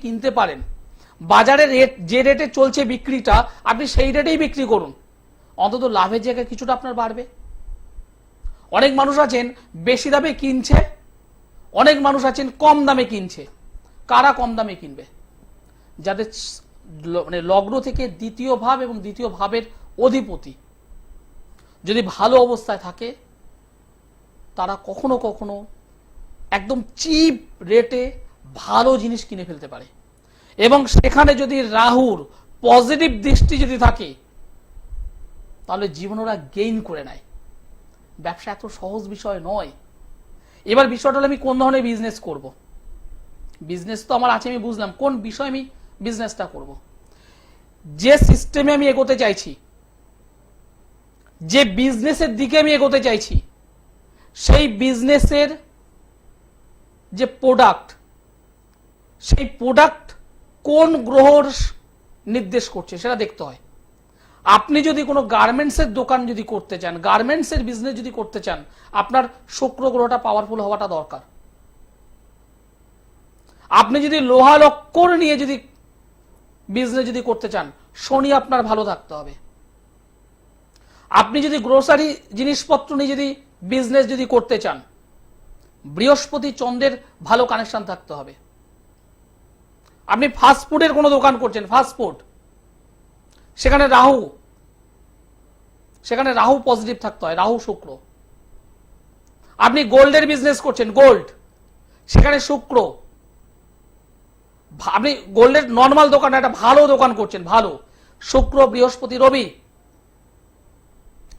কিনতে পারেন, বাজারে রেট যে রেটে চলছে বিক্রিটা, আপনি সেই রেটেই বিক্রি করুন, অন্তত লাভের জায়গায় কিছুটা আপনার বাড়বে। অনেক মানুষ আছেন বেশি দামে কিনছে, অনেক মানুষ আছেন কম দামে কিনছে। কারা কম দামে কিনবে? যাদের মানে লগ্ন থেকে দ্বিতীয় ভাব এবং দ্বিতীয় ভাবের অধিপতি যদি ভালো অবস্থায় থাকে, তারা কখনো কখনো একদম চিপ রেটে ভালো জিনিস কিনে ফেলতে পারে। এবং সেখানে যদি রাহুর পজিটিভ দৃষ্টি যদি থাকে, তাহলে জীবন ওরা গেইন করে নেয়। ব্যবসা এত সহজ বিষয় নয়। এবার বিষয়টা হলো আমি কোন ধরনের বিজনেস করব। বিজনেস তো আমার আছে, আমি বুঝলাম কোন বিষয় আমি বিজনেসটা করব। যে সিস্টেমে আমি এগোতে চাইছি, যে বিজনেসের দিকে আমি এগোতে চাইছি, সেই বিজনেসের যে প্রোডাক্ট, সেই প্রোডাক্ট কোন গ্রহর নির্দেশ করছে সেটা দেখতে হয়। আপনি যদি কোনো গার্মেন্টসের দোকান যদি করতে চান, গার্মেন্টসের বিজনেস যদি করতে চান, আপনার শুক্র গ্রহটা পাওয়ারফুল হওয়াটা দরকার। আপনি যদি লোহা লক্কর নিয়ে যদি বিজনেস যদি করতে চান, শনি আপনার ভালো থাকতে হবে। আপনি যদি গ্রোসারি জিনিসপত্র নিয়ে যদি বিজনেস যদি করতে চান, বৃহস্পতি চন্দ্রের ভালো কানেকশন থাকতে হবে। আপনি ফাস্টফুডের কোনো দোকান করছেন, ফাস্টফুড, সেখানে রাহু পজিটিভ থাকতে হয়, রাহু শুক্র। আপনি গোল্ডের বিজনেস করছেন, গোল্ড, সেখানে শুক্র। আপনি গোল্ডের নর্মাল দোকান, একটা ভালো দোকান করছেন, ভালো, শুক্র বৃহস্পতি রবি,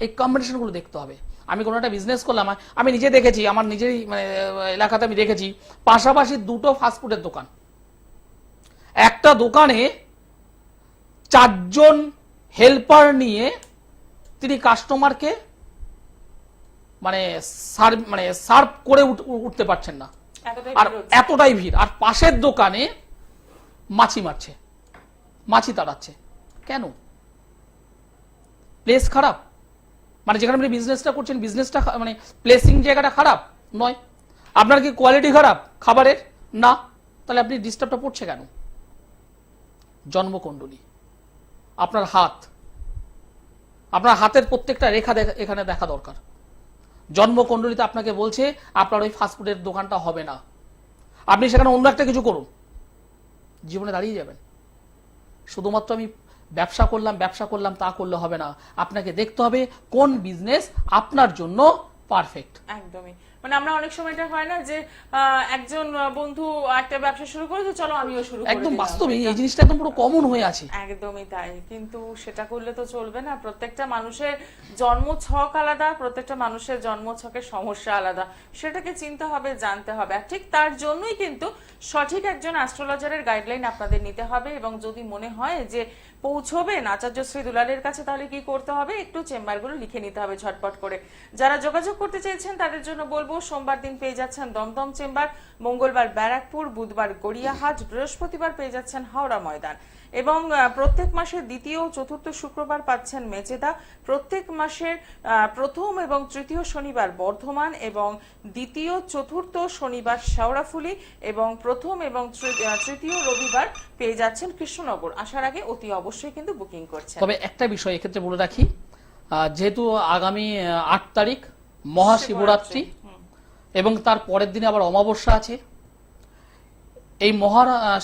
এই কম্বিনেশন গুলো দেখতে হবে। আমি কোনো একটা বিজনেস করলাম, আমি নিজে দেখেছি, আমার নিজেরই মানে এলাকাতে আমি দেখেছি পাশাপাশি দুটো ফাস্টফুডের দোকান, একটা দোকানে 4 জন হেল্পার নিয়ে তিনি কাস্টমারকে মানে সার্ভ করে উঠতে পারছেন না, এতটাই আর ভিড় হচ্ছে। এতটাই ভিড়। আর পাশের দোকানে মাছি মারছে, মাছি তাড়াচ্ছে। কেন? প্লেস খারাপ? মানে যেখানে আপনি বিজনেসটা করছেন বিজনেসটা মানে প্লেসিং জায়গাটা খারাপ নয়, আপনার কি কোয়ালিটি খারাপ খাবারের? না, তাহলে আপনি ডিস্টার্বটা পড়ছে কেন? জন্মকুণ্ডলী, আপনার হাত, আপনার হাতের প্রত্যেকটা রেখা এখানে দেখা দরকার। জন্মকুণ্ডলীতে আপনাকে বলছে আপনার ওই ফাস্টফুডের দোকানটা হবে না, আপনি সেখানে অন্য একটা কিছু করুন, জীবনে দাঁড়িয়ে যাবেন। শুধুমাত্র আমি ব্যবসা করলাম তা করলে হবে না, আপনাকে দেখতে হবে কোন বিজনেস আপনার জন্য পারফেক্ট। একদমই, মানে আমরা অনেক সময় এটা হয় না যে একজন বন্ধু একটা ব্যবসা শুরু করেছে, চলো আমিও শুরু করি। একদম বাস্তবে এই জিনিসটা একদম পুরো কমন হয়ে আছে। একদমই তাই, কিন্তু সেটা করলে তো চলবে না। প্রত্যেকটা মানুষের জন্ম ছক আলাদা, প্রত্যেকটা মানুষের জন্ম ছকের সমস্যা আলাদা, সেটাকে চিনতে হবে, জানতে হবে। আর ঠিক তার জন্যই কিন্তু সঠিক একজন অ্যাস্ট্রোলজারের গাইডলাইন আপনাদের নিতে হবে। এবং যদি মনে হয় যে পৌঁছবেন আচার্য শ্রী দুলালের কাছে, তাহলে কি করতে হবে, একটু চেম্বারগুলো লিখে নিতে হবে ঝটপট করে। যারা যোগাযোগ করতে চাইছেন তাদের জন্য বলবো, সোমবার দিন পেয়ে যাচ্ছেন দমদম চেম্বার, মঙ্গলবার ব্যারাকপুর, বুধবার গড়িয়াহাট, বৃহস্পতিবার পেয়ে যাচ্ছেন হাওড়া ময়দান। এবং প্রত্যেক মাসের দ্বিতীয় ও চতুর্থ শুক্রবার পাচ্ছেন মেচেদা, প্রত্যেক মাসের প্রথম এবং তৃতীয় শনিবার বর্ধমান, এবং দ্বিতীয় চতুর্থ শনিবার শেওড়াফুলি, এবং প্রথম এবং তৃতীয় রবিবার পেয়ে যাচ্ছেন কৃষ্ণনগর। আসার আগে অতি অবশ্যই কিন্তু বুকিং করছেন। তবে একটা বিষয় এক্ষেত্রে বলে রাখি, যেহেতু আগামী 8 তারিখ মহাশিবরাত্রি এবং তার পরের দিনে আবার অমাবস্যা আছে, এই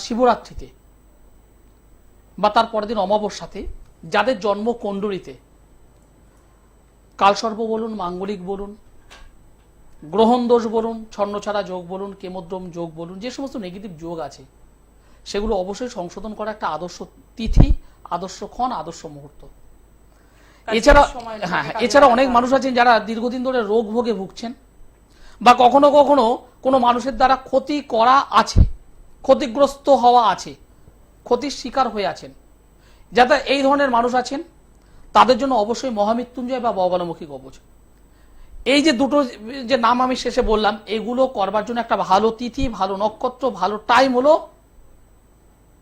শিবরাত্রিতে বা তার পরের দিন অমাবস্যাতে যাদের জন্ম কুণ্ডলীতে কালসর্প বলুন, মাঙ্গলিক বলুন, গ্রহণ দোষ বলুন, ছন্নছাড়া যোগ বলুন, কেমদ্রম যোগ বলুন, যে সমস্ত নেগেটিভ যোগ আছে সেগুলো অবশ্যই সংশোধন করা একটা আদর্শ তিথি, আদর্শ ক্ষণ, আদর্শ মুহূর্ত। এছাড়া অনেক মানুষ আছেন যারা দীর্ঘদিন ধরে রোগ ভোগে ভুগছেন, বা কখনো কখনো কোনো মানুষের দ্বারা ক্ষতি করা আছে, ক্ষতিগ্রস্ত হওয়া আছে, ক্ষতির শিকার হয়ে আছেন। যাতে এই ধরনের মানুষ আছেন তাদের জন্য অবশ্যই মহামৃত্যুঞ্জয় বা বগলামুখী কবচ, এই যে দুটো যে নাম আমি শেষে বললাম, এগুলো করবার জন্য একটা ভালো তিথি, ভালো নক্ষত্র, ভালো টাইম হলো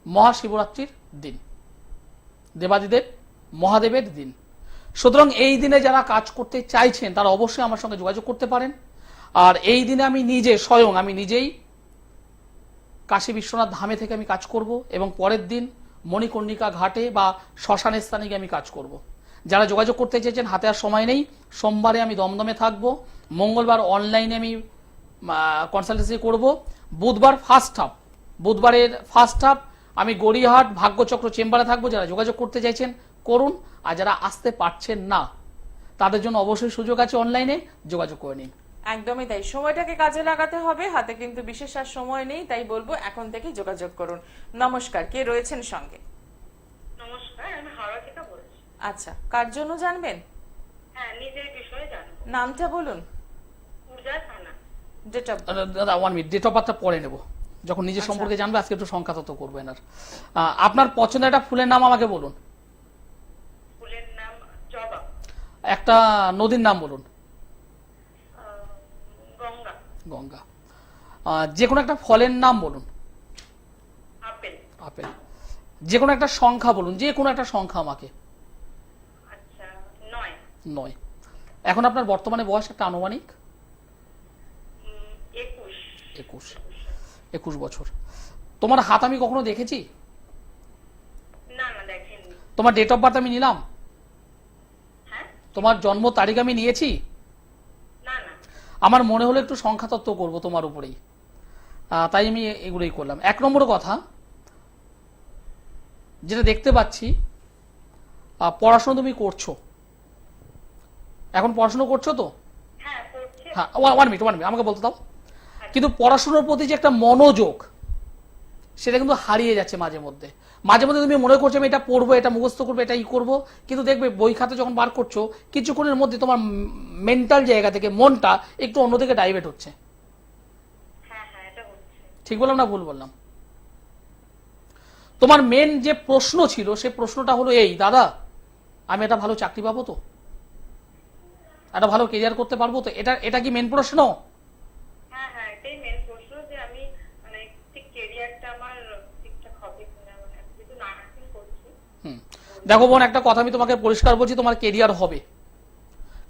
মহাশিবরাত্রির দিন, দেবাদিদেব মহাদেবের দিন। সুতরাং এই দিনে যারা কাজ করতে চাইছেন তারা অবশ্যই আমার সঙ্গে যোগাযোগ করতে পারেন। আর এই দিনে আমি নিজেই কাশী বিশ্বনাথ ধামে থেকে আমি কাজ করব, এবং পরের দিন মণিকর্ণিকা ঘাটে বা শ্মশানের স্থানে গিয়ে আমি কাজ করব। যারা যোগাযোগ করতে চাইছেন, হাতে আর সময় নেই, সোমবারে আমি দমদমে থাকব, মঙ্গলবার অনলাইনে আমি কনসালটেন্সি করব, বুধবারের ফার্স্ট হাফ আমি গড়িয়াহাট ভাগ্যচক্র চেম্বারে থাকবো। যারা যোগাযোগ করতে চাইছেন করুন, আর যারা আসতে পারছেন না তাদের জন্য অবশ্যই সুযোগ আছে, অনলাইনে যোগাযোগ করে নিন। একদমই তাই, সময়টাকে কাজে লাগাতে হবে, হাতে কিন্তু বিশেষ আর সময় নেই, তাই বলবো এখন থেকে যোগাযোগ করুন। নমস্কার, কে রয়েছেন সঙ্গে? নমস্কার, আমি হাওড়া থেকে বলছি। আচ্ছা, কার জন্য জানবেন? হ্যাঁ, নিজের বিষয়ে জানবো। নামটা বলুন। পূজা সানা। ডেট অফ দাদা 1 মিনিট, ডেট অফ বার্থটা পরে নেব, যখন নিজের সম্পর্কে জানবে। আজকে একটু সংখ্যা তত্ত্ব করবেন। আর আপনার পছন্দের একটা ফুলের নাম আমাকে বলুন। ফুলের নাম জবা। একটা নদীর নাম বলুন। গঙ্গা। গঙ্গা। যে কোনো একটা ফলের নাম বলুন। আপেল। আপেল। যে কোনো একটা সংখ্যা বলুন, যে কোনো একটা সংখ্যা আমাকে। আচ্ছা, 9। এখন আপনার বর্তমানে বয়স একটা আনুমানিক 21 বছর। তোমার হাত আমি কখনো দেখেছি? না, দেখেননি। তোমার ডেট অফ বার্থ আমি নিলাম? হ্যাঁ। তোমার জন্ম তারিখ আমি নিয়েছি? না। আমার মনে হলো একটু সংখ্যা তত্ত্ব করবো তোমার উপরেই, তাই আমি এগুলোই করলাম। 1 নম্বর কথা যেটা দেখতে পাচ্ছি, পড়াশোনা তুমি করছো, এখন পড়াশোনা করছো তো? হ্যাঁ, করছি। হ্যাঁ, 1 মিনিট আমাকে বলতে দাও। কিন্তু পড়াশোনার প্রতি যে একটা মনোযোগ, সেটা কিন্তু হারিয়ে যাচ্ছে মাঝে মধ্যে। মাঝে মধ্যে তুমি মনে করছো আমি এটা পড়বো, এটা মুখস্থ করবো, এটা ই করবো, কিন্তু দেখবে বই খাতে যখন বার করছো কিছুক্ষণের মধ্যে তোমার মেন্টাল জায়গা থেকে মনটা একটু অন্যদিকে ডাইভার্ট হচ্ছে। হ্যাঁ হ্যাঁ, এটা হচ্ছে। ঠিক বললাম না ভুল বললাম? তোমার মেন যে প্রশ্ন ছিল সেই প্রশ্নটা হলো এই, দাদা আমি একটা ভালো চাকরি পাবো তো, একটা ভালো কেরিয়ার করতে পারবো তো, এটা কি মেন প্রশ্ন? হ্যাঁ হ্যাঁ, এটাই মেন প্রশ্ন, যে আমি মানে ঠিক কেরিয়ারটা আমার ঠিকঠাক হবে কিনা, মানে আমি যেহেতু নার্সিং করছি। দেখো বোন, একটা কথা আমি তোমাকে পরিষ্কার বলছি, তোমার কেরিয়ার হবে,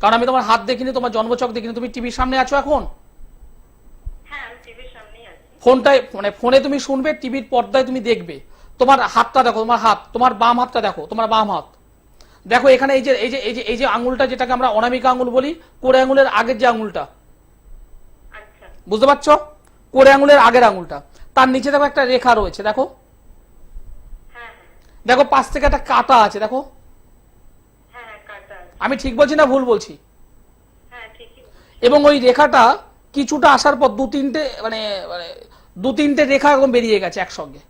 কারণ আমি তোমার হাত দেখিনি, তোমার জন্মচক দেখিনি। তুমি টিভির সামনে আছো এখন, হ্যাঁ আমি টিভির সামনেই আছি। ফোনটায় মানে ফোনে তুমি শুনবে, টিভির পর্দায় তুমি দেখবে। তোমার হাতটা দেখো, তোমার হাত, তোমার বাম হাতটা দেখো, তোমার বাম হাত দেখো, এখানে এই যে আঙুলটা, যেটাকে আমরা অনামিকা আঙুল বলি, কোড়ে আঙুলের আগের যে আঙুলটা, আচ্ছা। বুঝতে পারছো? কোড়ে আঙুলের আগের আঙুলটা, তার নিচে দেখো একটা রেখা রয়েছে, দেখো হ্যাঁ হ্যাঁ দেখো, পাশ থেকে একটা কাটা আছে, দেখো। হ্যাঁ হ্যাঁ, কাটা আছে। আমি ঠিক বলছি না ভুল বলছি? হ্যাঁ ঠিকই বলছি। এবং ওই রেখাটা কিছুটা আসার পর দু তিনটে রেখা এরকম বেরিয়ে গেছে একসঙ্গে।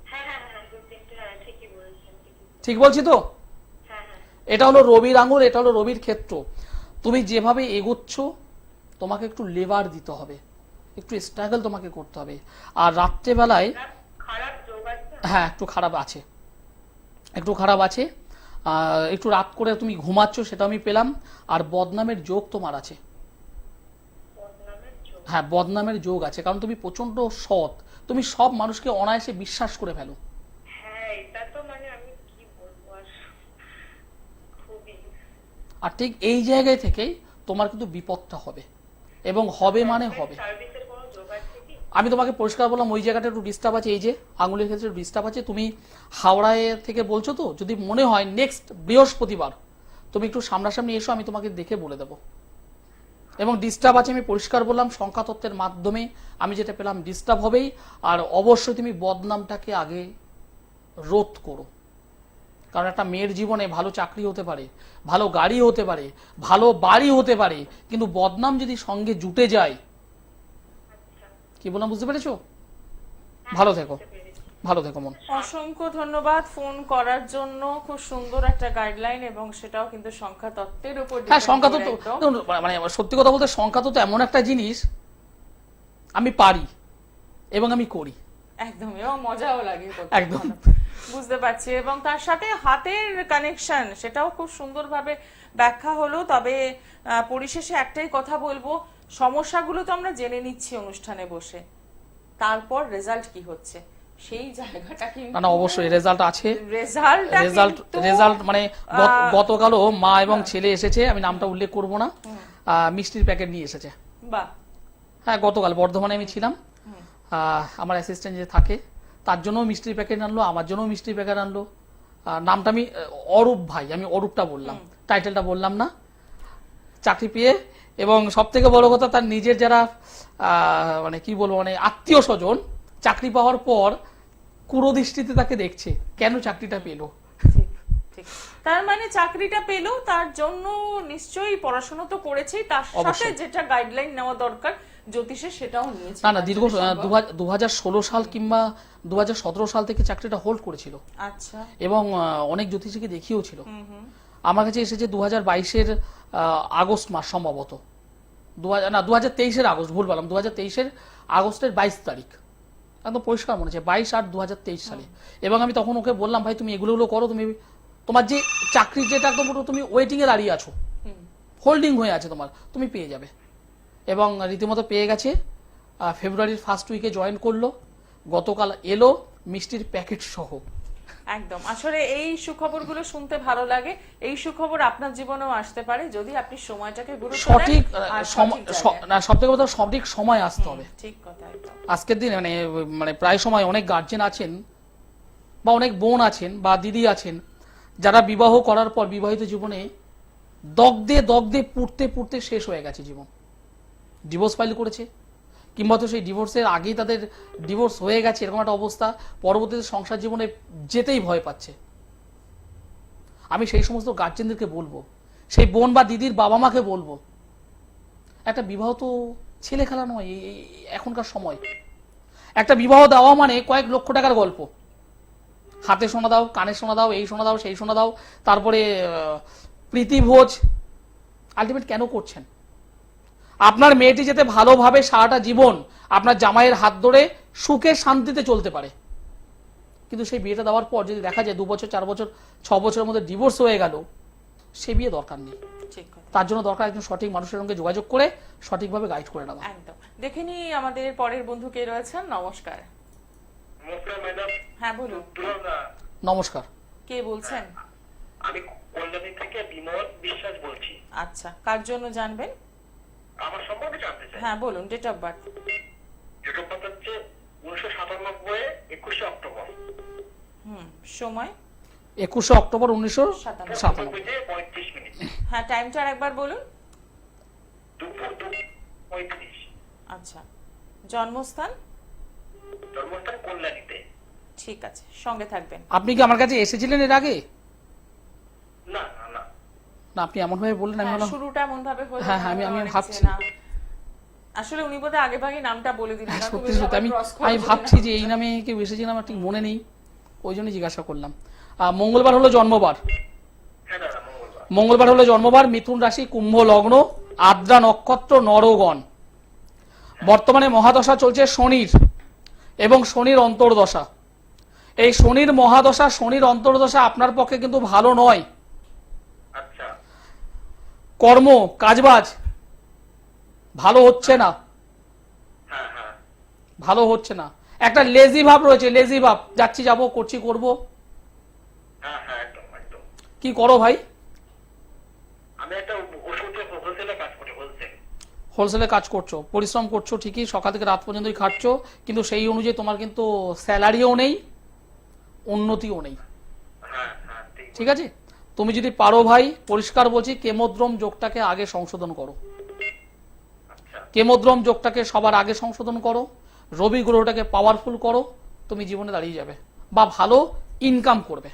হ্যাঁ হ্যাঁ হ্যাঁ, দু তিনটে, হ্যাঁ ঠিকই বলছেন, ঠিকই বলছেন। ঠিক বলছি তো? হ্যাঁ হ্যাঁ এটা হলো রবির আঙুল, এটা হলো রবির ক্ষেত্র। তুমি যেভাবে এগোচ্ছ তোমাকে একটু লেবার দিতে হবে, একটু স্ট্রাগল তোমাকে করতে হবে। আর রাত্রেবেলায় খারাপ যোগ আছে। হ্যাঁ একটু খারাপ আছে, একটু খারাপ আছে। একটু রাত করে তুমি ঘুমাচ্ছ, সেটা আমি পেলাম। আর বদনামের যোগ তোমার আছে। বদনামের যোগ। হ্যাঁ বদনামের যোগ আছে, কারণ তুমি প্রচন্ড সৎ, তুমি সব মানুষকে অনায়াসে বিশ্বাস করে ফেলো। হ্যাঁ, এটা তো মানে আমি কি বলবো আর, খুবই। আর ঠিক এই জায়গায় থেকেই তোমার কিন্তু বিপদটা হবে, এবং হবে মানে হবে। সার্ভিসের কোনো যোগ আছে কি? আমি তোমাকে পরিষ্কার বললাম, ওই জায়গাটা একটু ডিস্টার্ব আছে, এই যে আঙুলের ক্ষেত্রে ডিস্টার্ব আছে। তুমি হাওড়ায় থেকে বলছো তো, যদি মনে হয় নেক্সট বৃহস্পতিবার তুমি একটু সামনাসামনি এসো, আমি তোমাকে দেখে বলে দেবো। এবং ডিস্টার্ব আছে আমি পরিষ্কার বললাম, সংখ্যাতত্ত্বের মাধ্যমে আমি যেটা পেলাম ডিস্টার্ব হবেই। আর অবশ্যই তুমি বদনামটাকে আগে রোধ করো, কারণ একটা মেয়ের জীবনে ভালো চাকরি হতে পারে, ভালো গাড়ি হতে পারে, ভালো বাড়ি হতে পারে, কিন্তু বদনাম যদি সঙ্গে জুটে যায়, কি বললাম বুঝতে পেরেছো? ভালো থেকো, ভালো থেকো মন। অসংখ্য ধন্যবাদ ফোন করার জন্য। খুব সুন্দর একটা গাইডলাইন, এবং সেটাও কিন্তু সংখ্যা তত্ত্বের উপর হ্যাঁ depend সংখ্যা তো করে একদম। মানে সত্যি কথা বলতে সংখ্যা তো এমন একটা জিনিস আমি পারি এবং আমি করি একদম, এবং মজাও লাগে করতে। একদম। বুঝতে পারছি, এবং তার সাথে হাতের কানেকশন সেটাও খুব সুন্দরভাবে ব্যাখ্যা হলো। তবে পরিশেষে একটাই কথা বলবো, সমস্যাগুলো তো আমরা জেনে নিচ্ছি অনুষ্ঠানে বসে, তারপর রেজাল্ট কি হচ্ছে সেই জায়গাটা কিন্তু না অবশ্যই রেজাল্ট আছে। রেজাল্ট মানে গতকালও মা এবং ছেলে এসেছে, আমি নামটা উল্লেখ করব না, মিষ্টির প্যাকেট নিয়ে এসেছে। বাহ। হ্যাঁ গতকাল বর্ধমানে আমি ছিলাম, আমার অ্যাসিস্ট্যান্ট যে থাকে তার জন্য মিষ্টির প্যাকেট আনলো, আমার জন্য মিষ্টির প্যাকেট আনলো। নামটা আমি অরূপ ভাই, আমি অরূপটা বললাম, টাইটেলটা বললাম না। চাকরি পেয়ে, এবং সব থেকে বড় কথা তার নিজের যারা মানে কি বলবো, মানে আত্মীয় স্বজন চাকরি পাওয়ার পর কুরদৃষ্টিতে তাকে দেখছে, কেন চাকরিটা পেলো। ঠিক ঠিক, তার মানে চাকরিটা পেলো, তার জন্য নিশ্চয়ই পড়াশোনা তো করেছেই, তার সাথে অবশ্যই। যেটা গাইডলাইন নেওয়া দরকার জ্যোতিষের সেটাও নিয়েছে। না দীর্ঘ 2016 সাল কিংবা 2017 সাল থেকে চাকরিটা হোল্ড করেছিল। আচ্ছা। এবং অনেক জ্যোতিষীকে দেখিয়েছিল। আমার কাছে এসেছে 2022-এর আগস্ট মাস সম্ভবত, 2023-এর আগস্ট, ভুল বললাম, 2023-এর আগস্টের 22 তারিখ, একদম পরিষ্কার মনে আছে, 22/8/2023 সালে। এবং আমি তখন ওকে বললাম, ভাই তুমি এগুলো করো, তুমি তোমার যে চাকরির যেটা একদম তুমি ওয়েটিং এ দাঁড়িয়ে আছো, হোল্ডিং হয়ে আছে তোমার, তুমি পেয়ে যাবে। এবং রীতিমতো পেয়ে গেছে। ফেব্রুয়ারির ফার্স্ট উইকে জয়েন করলো, গতকাল এলো মিষ্টির প্যাকেট সহ। একদম, আসলে এই সুখবরগুলো শুনতে ভালো লাগে। এই সুখবর আপনার জীবনেও আসতে পারে যদি আপনি সময়টাকে গুরুত্ব দেন সঠিক আর সঠিক জায়গায়। না সব থেকে কথা সঠিক সময় আসতে হবে। ঠিক কথা একদম। আজকের দিনে মানে প্রায় সময় অনেক গার্জেন আছেন বা অনেক বোন আছেন বা দিদি আছেন যারা বিবাহ করার পর বিবাহিত জীবনে দগ্ধে দগ্ধে পুড়তে পুড়তে শেষ হয়ে গেছে জীবন। ডিভোর্স ফাইল করেছে, কিংবা তো সেই ডিভোর্সের আগেই তাদের ডিভোর্স হয়ে গেছে, এরকম একটা অবস্থা, পরবর্তীতে সংসার জীবনে যেতেই ভয় পাচ্ছে। আমি সেই সমস্ত গার্জেনদেরকে বলবো, সেই বোন বা দিদির বাবা মাকে বলবো, একটা বিবাহ তো ছেলে খেলা নয় এখনকার সময়। একটা বিবাহ দেওয়া মানে কয়েক লক্ষ টাকার গল্প। হাতে সোনা দাও, কানে সোনা দাও, এই সোনা দাও, সেই সোনা দাও, তারপরে প্রীতিভোজ। আলটিমেট কেন করছেন? আপনার মেয়েটি যাতে ভালোভাবে সারাটা জীবন আপনার জামাইয়ের হাত ধরে সুখে শান্তিতে চলতে পারে। কিন্তু সেই বিয়েটা দেওয়ার পর যদি দেখা যায় 2 বছর 4 বছর 6 বছরের মধ্যে ডিভোর্স হয়ে গেল, সে বিয়ে দরকার নেই। ঠিক কথা। তার জন্য দরকার একজন সঠিক মানুষের সঙ্গে যোগাযোগ করে সঠিকভাবে গাইড করে নেওয়া। একদম। দেখে নিই আমাদের পরের বন্ধু কে রয়েছেন। নমস্কার। নমস্কার ম্যাডাম। হ্যাঁ বলুন, নমস্কার। কে বলছেন? আমি কল্যাণী থেকে বিমল বিশ্বাস বলছি। আচ্ছা, কার জন্য জানবেন? আমার সম্পর্কে জানতে চাই। হ্যাঁ বলুন, date of birth. Date of birth হচ্ছে 1997 21 অক্টোবর। সময়? 21 অক্টোবর 1997। 35 মিনিট। হ্যাঁ, টাইমটা আরেকবার বলুন। দুপুর 2:35। আচ্ছা, জন্মস্থান? জন্মস্থান কল্যাণীতে। ঠিক আছে, সঙ্গে থাকবেন। আপনি কি আমার কাছে এসেছিলেন এর আগে? না না না। না, আপনি এমন ভাবে বললেন, আমি হ্যাঁ, ভাবলাম শুরুটা এমন ভাবে হলো। হ্যাঁ, হ্যাঁ, আমি অনেক ভাবছি। চেনা। আসলে উনি বোধহয় আগে ভাগে নামটা বলে দিলেন। না, সত্যি তুমি সত্যি আমি cross করে আমি দিলেন। ভাবছি যে এই নামে কেউ এসেছিলাম, আমার ঠিক মনে নেই, ওই জন্য জিজ্ঞাসা করলাম। মঙ্গলবার হলো জন্মবার। হ্যাঁ দাদা, মঙ্গলবার। মঙ্গলবার হলো জন্মবার, মিথুন রাশি, কুম্ভ লগ্ন, আদ্রা নক্ষত্র, নরগণ। বর্তমানে মহাদশা চলছে শনির, এবং শনির অন্তর্দশা। এই শনির মহাদশা, শনির অন্তর্দশা আপনার পক্ষে কিন্তু ভালো নয়। আচ্ছা। কর্ম কাজবাজ ভালো হচ্ছে না, হ্যাঁ হ্যাঁ। ভালো হচ্ছে না। একটা লেজি ভাব রয়েছে, লেজি ভাব, যাচ্ছি যাবো, করছি করব। হ্যাঁ হ্যাঁ, একদম একদম। কি করো ভাই? আমি একটা ওষুধের হোলসেলে কাজ করি, হোলসেল। হোলসেলে কাজ করছো, পরিশ্রম করছো ঠিকই, সকাল থেকে রাত পর্যন্তই খাটছো, কিন্তু সেই অনুযায়ী তোমার কিন্তু স্যালারিও নেই, উন্নতিও নেই। হ্যাঁ হ্যাঁ, ঠিক আছে, তুমি যদি পারো ভাই, পরিষ্কার বলছি, কেমোদ্রম যোগটাকে আগে সংশোধন করো। আচ্ছা। কেমোদ্রম যোগটাকে সবার আগে সংশোধন করো, রবি গ্রহটাকে পাওয়ারফুল করো, তুমি জীবনে দাঁড়িয়ে যাবে বা ভালো ইনকাম করবে।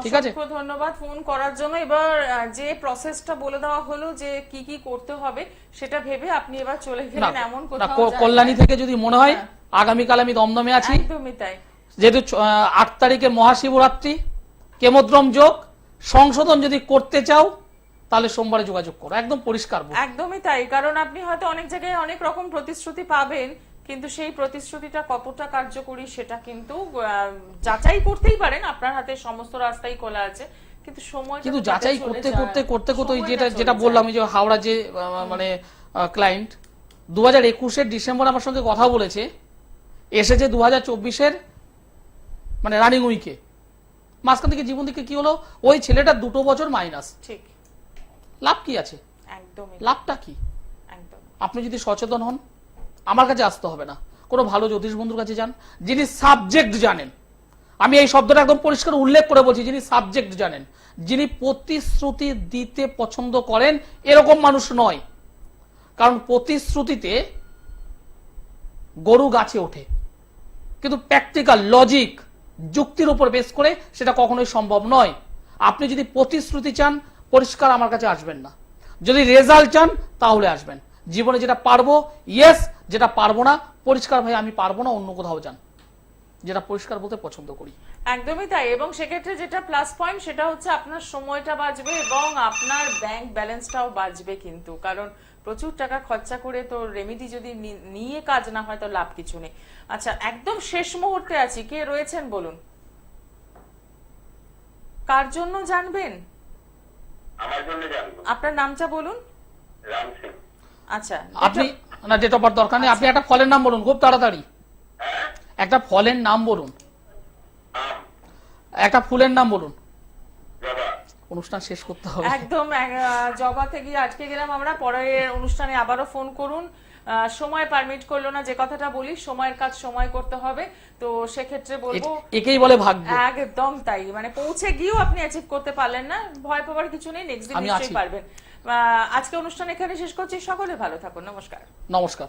ঠিক আছে, অসংখ্য ধন্যবাদ ফোন করার জন্য। এবার যে প্রসেসটা বলে দেওয়া হলো যে কি কি করতে হবে, সেটা ভেবে আপনি এবার চলে না, গেলেন এমন না, কোথাও কল্যাণী জায়গায়। থেকে যদি মনে হয় হ্যাঁ। আগামীকাল আমি দমদমে আছি, একদমই তাই। যেহেতু 8 তারিখে মহাশিবরাত্রি, কেমোদ্রম যোগ সংশোধন যদি করতে চাও তাহলে সোমবারে যোগাযোগ করো, একদম পরিষ্কার বলছি। একদমই তাই, কারণ আপনি হয়তো অনেক জায়গায় অনেক রকম প্রতিশ্রুতি পাবেন, কিন্তু সেই প্রতিশ্রুতিটা কতটা কার্যকরী সেটা কিন্তু যাচাই করতেই পারেন। আপনার হাতে সমস্ত রাস্তাই খোলা আছে, কিন্তু সময় কিন্তু যাচাই করতে করতে যেটা বললাম, আমি যে হাওড়া যে মানে ক্লায়েন্ট 2021-এর ডিসেম্বর আমার সঙ্গে কথা বলেছে, এসেছে 2024-এর মানে রানিং উইকে, মাঝখান থেকে জীবন দিকে কি হলো, ওই ছেলেটা 2 বছর মাইনাস। ঠিক, লাভ কি আছে? একদমই লাভটা কি? একদম। আপনি যদি সচেতন হন, আমার কাছে আসতে হবে না, কোনো ভালো জ্যোতিষ বন্ধুর কাছে যান, যিনি সাবজেক্ট জানেন। আমি এই শব্দটা একদম পরিষ্কার উল্লেখ করে বলছি, যিনি সাবজেক্ট জানেন, যিনি প্রতিশ্রুতি দিতে পছন্দ করেন এরকম মানুষ নয়। কারণ প্রতিশ্রুতিতে গরু গাছে ওঠে, কিন্তু প্র্যাকটিক্যাল লজিক যুক্তির উপর বেস করে সেটা কখনোই সম্ভব নয়। আপনি যদি প্রতিশ্রুতি চান, পরিষ্কার আমার কাছে আসবেন না। যদি রেজাল্ট চান তাহলে আসবেন। জীবনে যেটা পারবো ইয়েস, যেটা পারবো না পরিষ্কার ভাই আমি পারবো না, অন্য কোথাও যান, যেটা পরিষ্কার বলতে পছন্দ করি। একদমই তাই। এবং সেক্ষেত্রে যেটা প্লাস পয়েন্ট সেটা হচ্ছে আপনার সময়টা বাঁচবে এবং আপনার ব্যাংক ব্যালেন্সটাও বাঁচবে, কিন্তু কারণ প্রচুর টাকা খরচা করে তো রেমেডি যদি নিয়ে কাজ না হয় তো লাভ কিছু নেই। আচ্ছা, একদম শেষ মুহূর্তে আছি, কে রয়েছেন বলুন, কার জন্য জানবেন? আমার জন্য জানবো। আপনার নামটা বলুন। রাম সিং। আচ্ছা, আপনি না, ডেট অফ বার্থ দরকার নেই, আপনি একটা ফলের নাম বলুন খুব তাড়াতাড়ি। হ্যাঁ। একটা ফলের নাম বলুন, আম। একটা ফুলের নাম বলুন, জবা। অনুষ্ঠান শেষ করতে হবে। একদম জবা থেকে আজকে গেলাম আমরা, পরের অনুষ্ঠানে আবারও ফোন করুন। সময় পারমিট করলো না, যে কথাটা বলি সময়ের কাজ সময় করতে হবে, তো সেক্ষেত্রে বলবো একেই বলে ভাগ্য। একদম তাই, মানে পৌঁছে গিয়েও আপনি অ্যাচিভ করতে পারলেন না, ভয় পাওয়ার কিছু নেই, নেক্সট দিন আমি নিশ্চয়ই আছি। পারবেন। আজকে অনুষ্ঠান এখানে শেষ করছি, সকলে ভালো থাকুন, নমস্কার। নমস্কার।